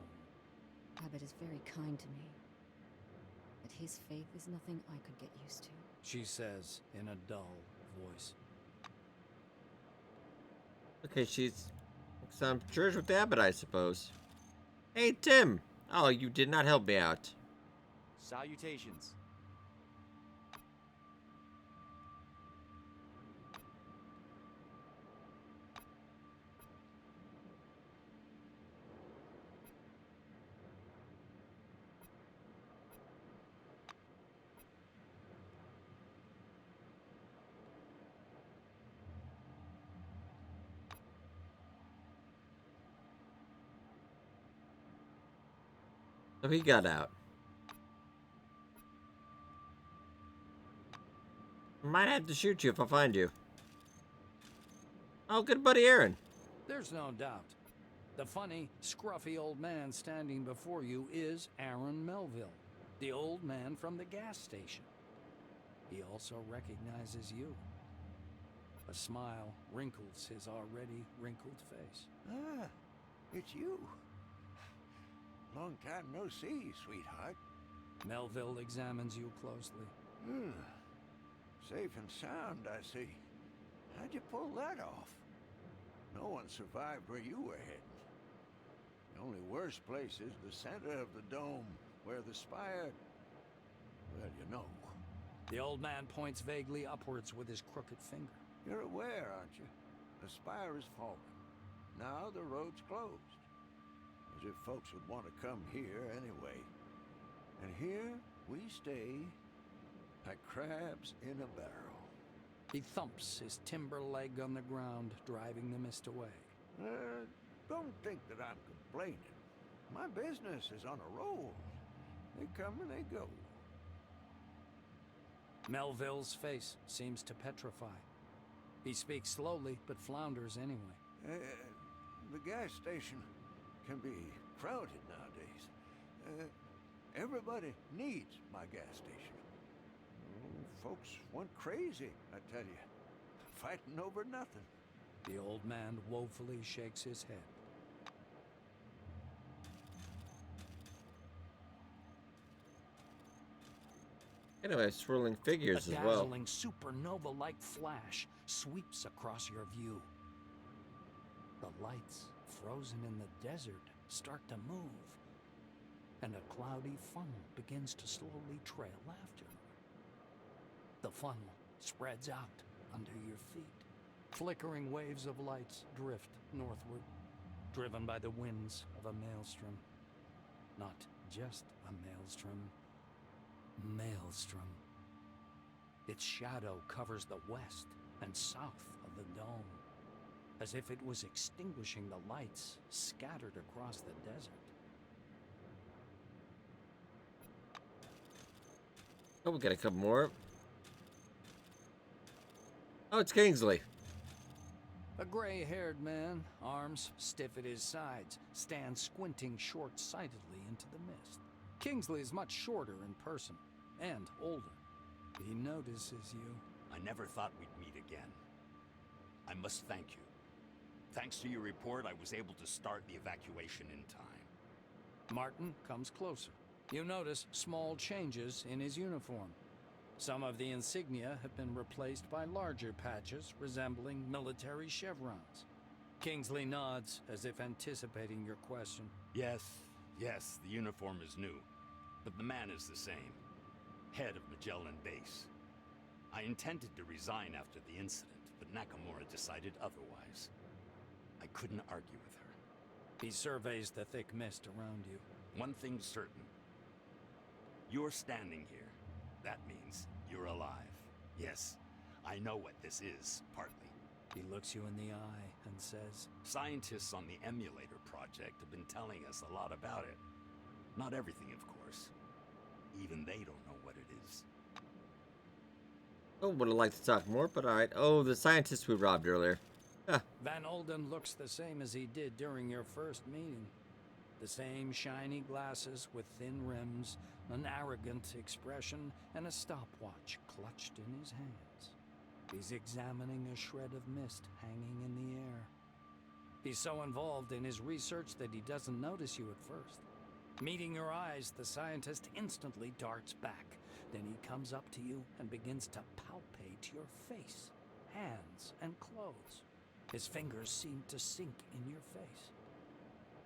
Abbott is very kind to me, but his faith is nothing I could get used to. She says in a dull voice. Okay, she's some church with Abbott, I suppose. Hey, Tim! Oh, you did not help me out. Salutations. So he got out. Might have to shoot you if I find you. Oh, good buddy Aaron. There's no doubt. The funny, scruffy old man standing before you is Aaron Melville, the old man from the gas station. He also recognizes you. A smile wrinkles his already wrinkled face. Ah, it's you. Long time no see, sweetheart. Melville examines you closely. Safe and sound, I see. How'd you pull that off? No one survived where you were heading. The only worst place is the center of the dome, where the spire... Well, you know. The old man points vaguely upwards with his crooked finger. You're aware, aren't you? The spire is falling. Now the road's closed. As if folks would want to come here anyway. And here we stay, like crabs in a barrel. He thumps his timber leg on the ground, driving the mist away. Don't think that I'm complaining. My business is on a roll. They come and they go. Melville's face seems to petrify. He speaks slowly, but flounders anyway. The gas station can be crowded nowadays. Everybody needs my gas station. Folks went crazy, I tell you. Fighting over nothing. The old man woefully shakes his head. Anyway, swirling figures A as well. dazzling supernova-like flash sweeps across your view. The lights, frozen in the desert, start to move, and a cloudy funnel begins to slowly trail after. The funnel spreads out under your feet. Flickering waves of lights drift northward, driven by the winds of a maelstrom. Not just a maelstrom. Maelstrom. Its shadow covers the west and south of the dome, as if it was extinguishing the lights scattered across the desert. Oh, we got a couple more. Oh, it's Kingsley. A gray-haired man, arms stiff at his sides, stands squinting short-sightedly into the mist. Kingsley is much shorter in person, and older. He notices you. I never thought we'd meet again. I must thank you. Thanks to your report, I was able to start the evacuation in time. Martin comes closer. You notice small changes in his uniform. Some of the insignia have been replaced by larger patches resembling military chevrons. Kingsley nods as if anticipating your question. Yes, the uniform is new, but the man is the same. Head of Magellan Base. I intended to resign after the incident, but Nakamura decided otherwise. I couldn't argue with her. He surveys the thick mist around you. One thing's certain. You're standing here. That means you're alive. Yes, I know what this is, partly. He looks you in the eye and says, Scientists on the emulator project have been telling us a lot about it. Not everything, of course. Even they don't know what it is. Oh, would have liked to talk more, but alright. Oh, the scientist we robbed earlier. Van Olden looks the same as he did during your first meeting. The same shiny glasses with thin rims, an arrogant expression, and a stopwatch clutched in his hands. He's examining a shred of mist hanging in the air. He's so involved in his research that he doesn't notice you at first. Meeting your eyes, the scientist instantly darts back. Then he comes up to you and begins to palpate your face, hands, and clothes. His fingers seem to sink in your face.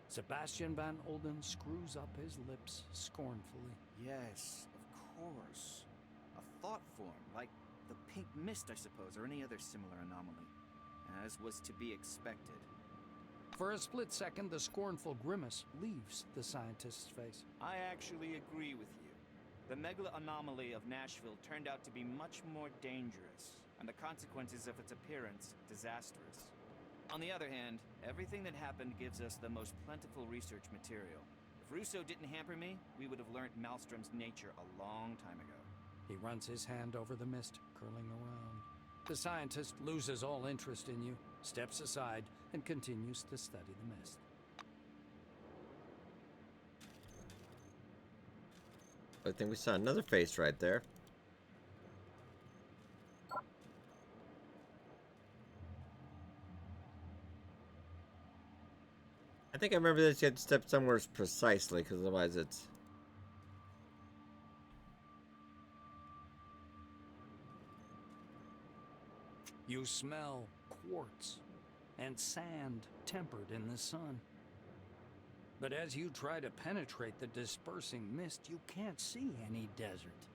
Sebastian Van Olden screws up his lips scornfully. Yes, of course. A thought form, like the pink mist, I suppose, or any other similar anomaly. As was to be expected. For a split second, the scornful grimace leaves the scientist's face. I actually agree with you. The megala anomaly of Nashville turned out to be much more dangerous, and the consequences of its appearance disastrous. On the other hand, everything that happened gives us the most plentiful research material. If Russo didn't hamper me, we would have learned Maelstrom's nature a long time ago. He runs his hand over the mist, curling around. The scientist loses all interest in you, steps aside, and continues to study the mist. I think we saw another face right there. I think I remember this. You had to step somewhere precisely, because otherwise it's... You smell quartz and sand tempered in the sun. But as you try to penetrate the dispersing mist, you can't see any desert.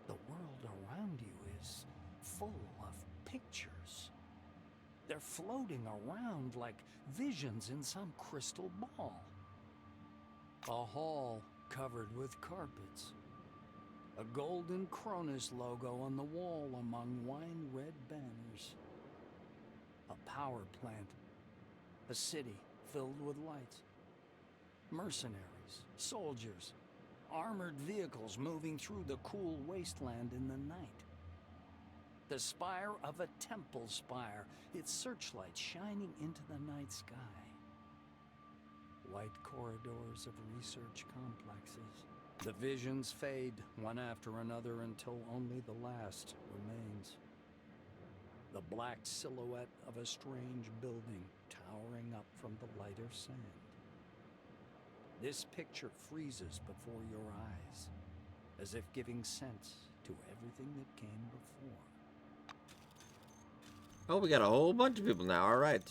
The world around you is full of pictures. They're floating around like visions in some crystal ball. A hall covered with carpets. A golden Cronus logo on the wall among wine-red banners. A power plant. A city filled with lights. Mercenaries, soldiers, armored vehicles moving through the cool wasteland in the night. The spire of a temple spire, its searchlight shining into the night sky. White corridors of research complexes. The visions fade one after another until only the last remains. The black silhouette of a strange building towering up from the lighter sand. This picture freezes before your eyes, as if giving sense to everything that came before. Oh, we got a whole bunch of people now. All right.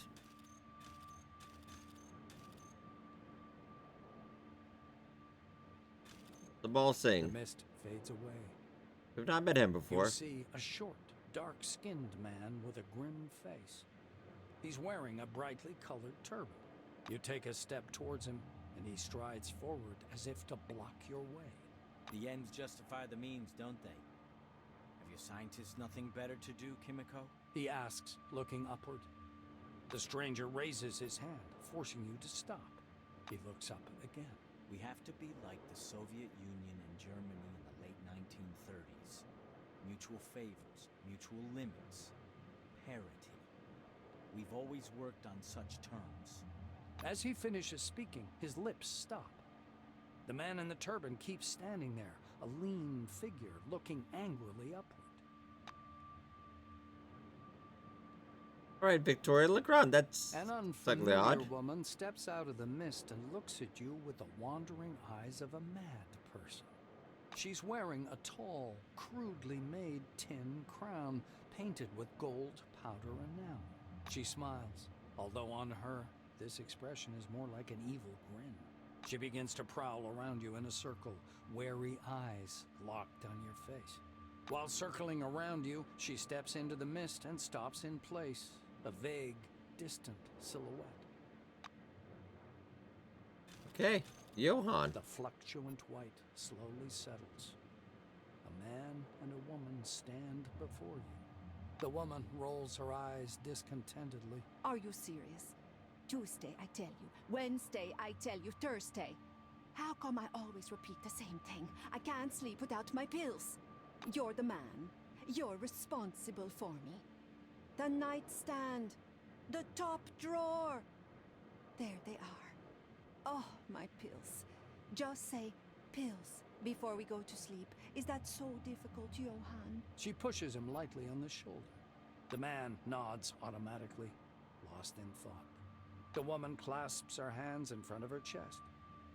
The ball sing. The mist fades away. We've not met him before. You see a short, dark-skinned man with a grim face. He's wearing a brightly colored turban. You take a step towards him, and he strides forward as if to block your way. The ends justify the means, don't they? Have your scientists nothing better to do, Kimiko? He asks, looking upward. The stranger raises his hand, forcing you to stop. He looks up again. We have to be like the Soviet Union and Germany in the late 1930s. Mutual favors, mutual limits, parity. We've always worked on such terms. As he finishes speaking, his lips stop. The man in the turban keeps standing there, a lean figure looking angrily upward. All right, Victoria, look around. That's An slightly unfamiliar odd. woman steps out of the mist and looks at you with the wandering eyes of a mad person. She's wearing a tall, crudely made tin crown painted with gold powder enamel. She smiles, although on her, this expression is more like an evil grin. She begins to prowl around you in a circle, wary eyes locked on your face. While circling around you, she steps into the mist and stops in place, a vague, distant silhouette. Okay, Johann. The fluctuant white slowly settles. A man and a woman stand before you. The woman rolls her eyes discontentedly. Are you serious? Tuesday, I tell you. Wednesday, I tell you. Thursday. How come I always repeat the same thing? I can't sleep without my pills. You're the man. You're responsible for me. The nightstand. The top drawer. There they are. Oh, my pills. Just say pills before we go to sleep. Is that so difficult, Johann? She pushes him lightly on the shoulder. The man nods automatically, lost in thought. The woman clasps her hands in front of her chest.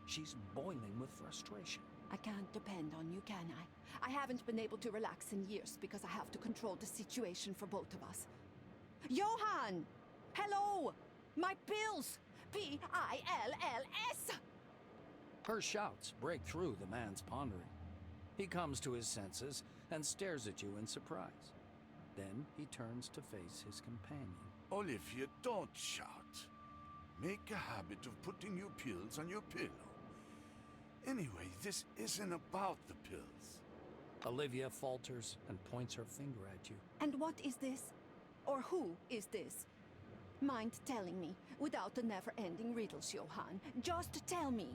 She's boiling with frustration. I can't depend on you, can I? I haven't been able to relax in years because I have to control the situation for both of us. Johann! Hello! My pills! P-I-L-L-S! Her shouts break through the man's pondering. He comes to his senses and stares at you in surprise. Then he turns to face his companion. Olivia, don't shout. Make a habit of putting your pills on your pillow. Anyway, this isn't about the pills. Olivia falters and points her finger at you. And what is this? Or who is this? Mind telling me, without the never-ending riddles, Johann. Just tell me.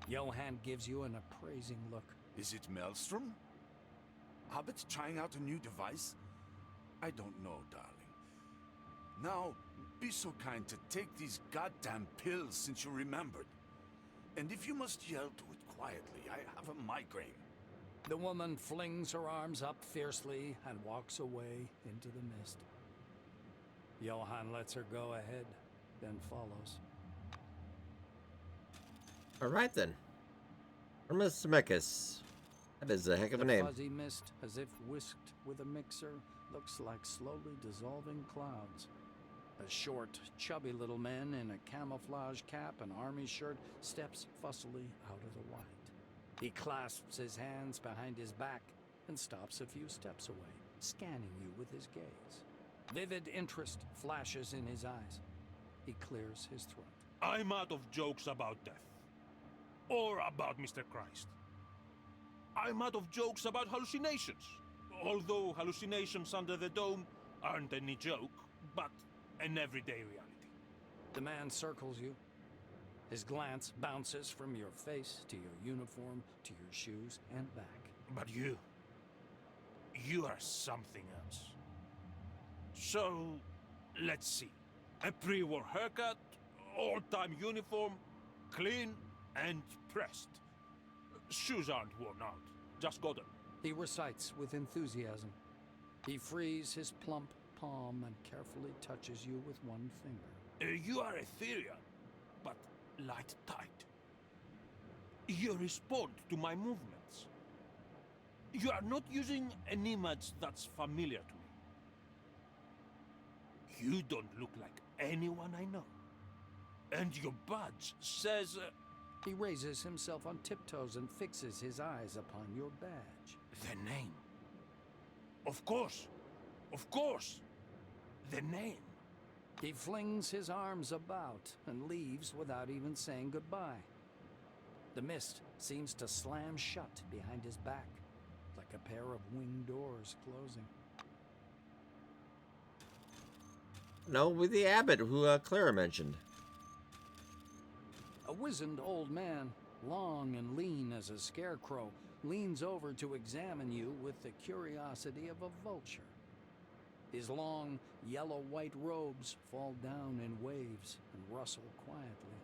Johann gives you an appraising look. Is it Maelstrom? Hobbits trying out a new device? I don't know, darling. Now, be so kind to take these goddamn pills since you remembered. And if you must yell to it quietly, I have a migraine. The woman flings her arms up fiercely and walks away into the mist. Johann lets her go ahead, then follows. All right, then. Hermes Zemeckis. That is a heck of a name. The fuzzy mist, as if whisked with a mixer, looks like slowly dissolving clouds. A short, chubby little man in a camouflage cap and army shirt steps fussily out of the white. He clasps his hands behind his back and stops a few steps away, scanning you with his gaze. Vivid interest flashes in his eyes. He clears his throat. I'm out of jokes about death. Or about Mr. Christ. I'm out of jokes about hallucinations. Although hallucinations under the dome aren't any joke, but an everyday reality. The man circles you. His glance bounces from your face to your uniform, to your shoes and back. But you are something else. So, let's see. A pre-war haircut, all-time uniform, clean and pressed. Shoes aren't worn out, just got them. He recites with enthusiasm. He frees his plump palm and carefully touches you with one finger. You are ethereal, but light-tight. You respond to my movements. You are not using an image that's familiar to me. You don't look like anyone I know. And your badge says... He raises himself on tiptoes and fixes his eyes upon your badge. The name. Of course. Of course. The name. He flings his arms about and leaves without even saying goodbye. The mist seems to slam shut behind his back, like a pair of winged doors closing. No, with the abbot who Clara mentioned. A wizened old man, long and lean as a scarecrow, leans over to examine you with the curiosity of a vulture. His long, yellow-white robes fall down in waves and rustle quietly.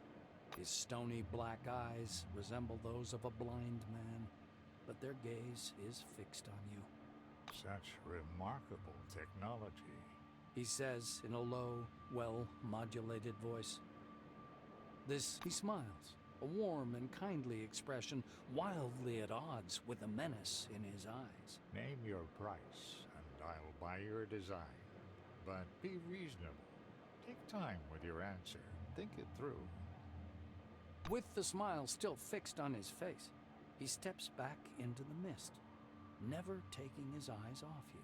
His stony black eyes resemble those of a blind man, but their gaze is fixed on you. Such remarkable technology, He says in a low, well-modulated voice. He smiles, a warm and kindly expression, wildly at odds with the menace in his eyes. Name your price, and I'll buy your design. But be reasonable. Take time with your answer. Think it through. With the smile still fixed on his face, he steps back into the mist, never taking his eyes off you.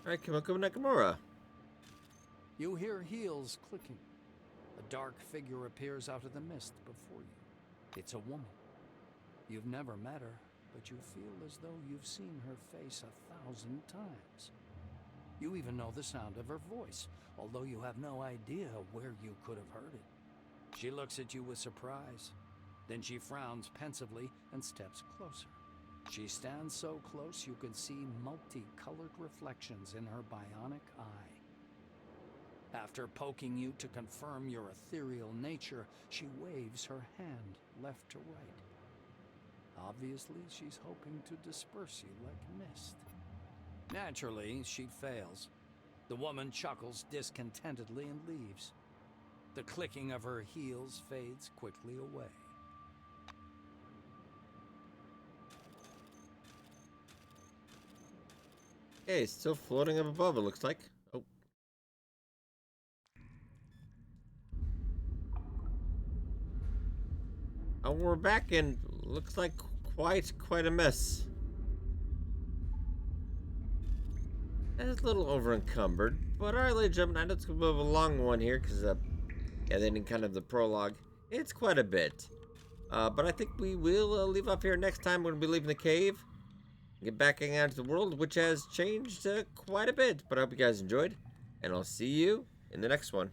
Alright, Kimiko Nakamura. You hear heels clicking. A dark figure appears out of the mist before you. It's a woman. You've never met her, but you feel as though you've seen her face 1,000 times. You even know the sound of her voice, although you have no idea where you could have heard it. She looks at you with surprise. Then she frowns pensively and steps closer. She stands so close you can see multicolored reflections in her bionic eye. After poking you to confirm your ethereal nature, she waves her hand left to right. Obviously, she's hoping to disperse you like mist. Naturally, she fails. The woman chuckles discontentedly and leaves. The clicking of her heels fades quickly away. Hey, still floating up above, it looks like. Oh. And we're back and looks like quite a mess. It's a little over encumbered, but alright, ladies and gentlemen, I know it's a bit of a long one here because yeah, they didn't kind of the prologue. It's quite a bit, but I think we will leave off here next time. We're gonna be leaving the cave, get back out into the world, which has changed quite a bit. But I hope you guys enjoyed, and I'll see you in the next one.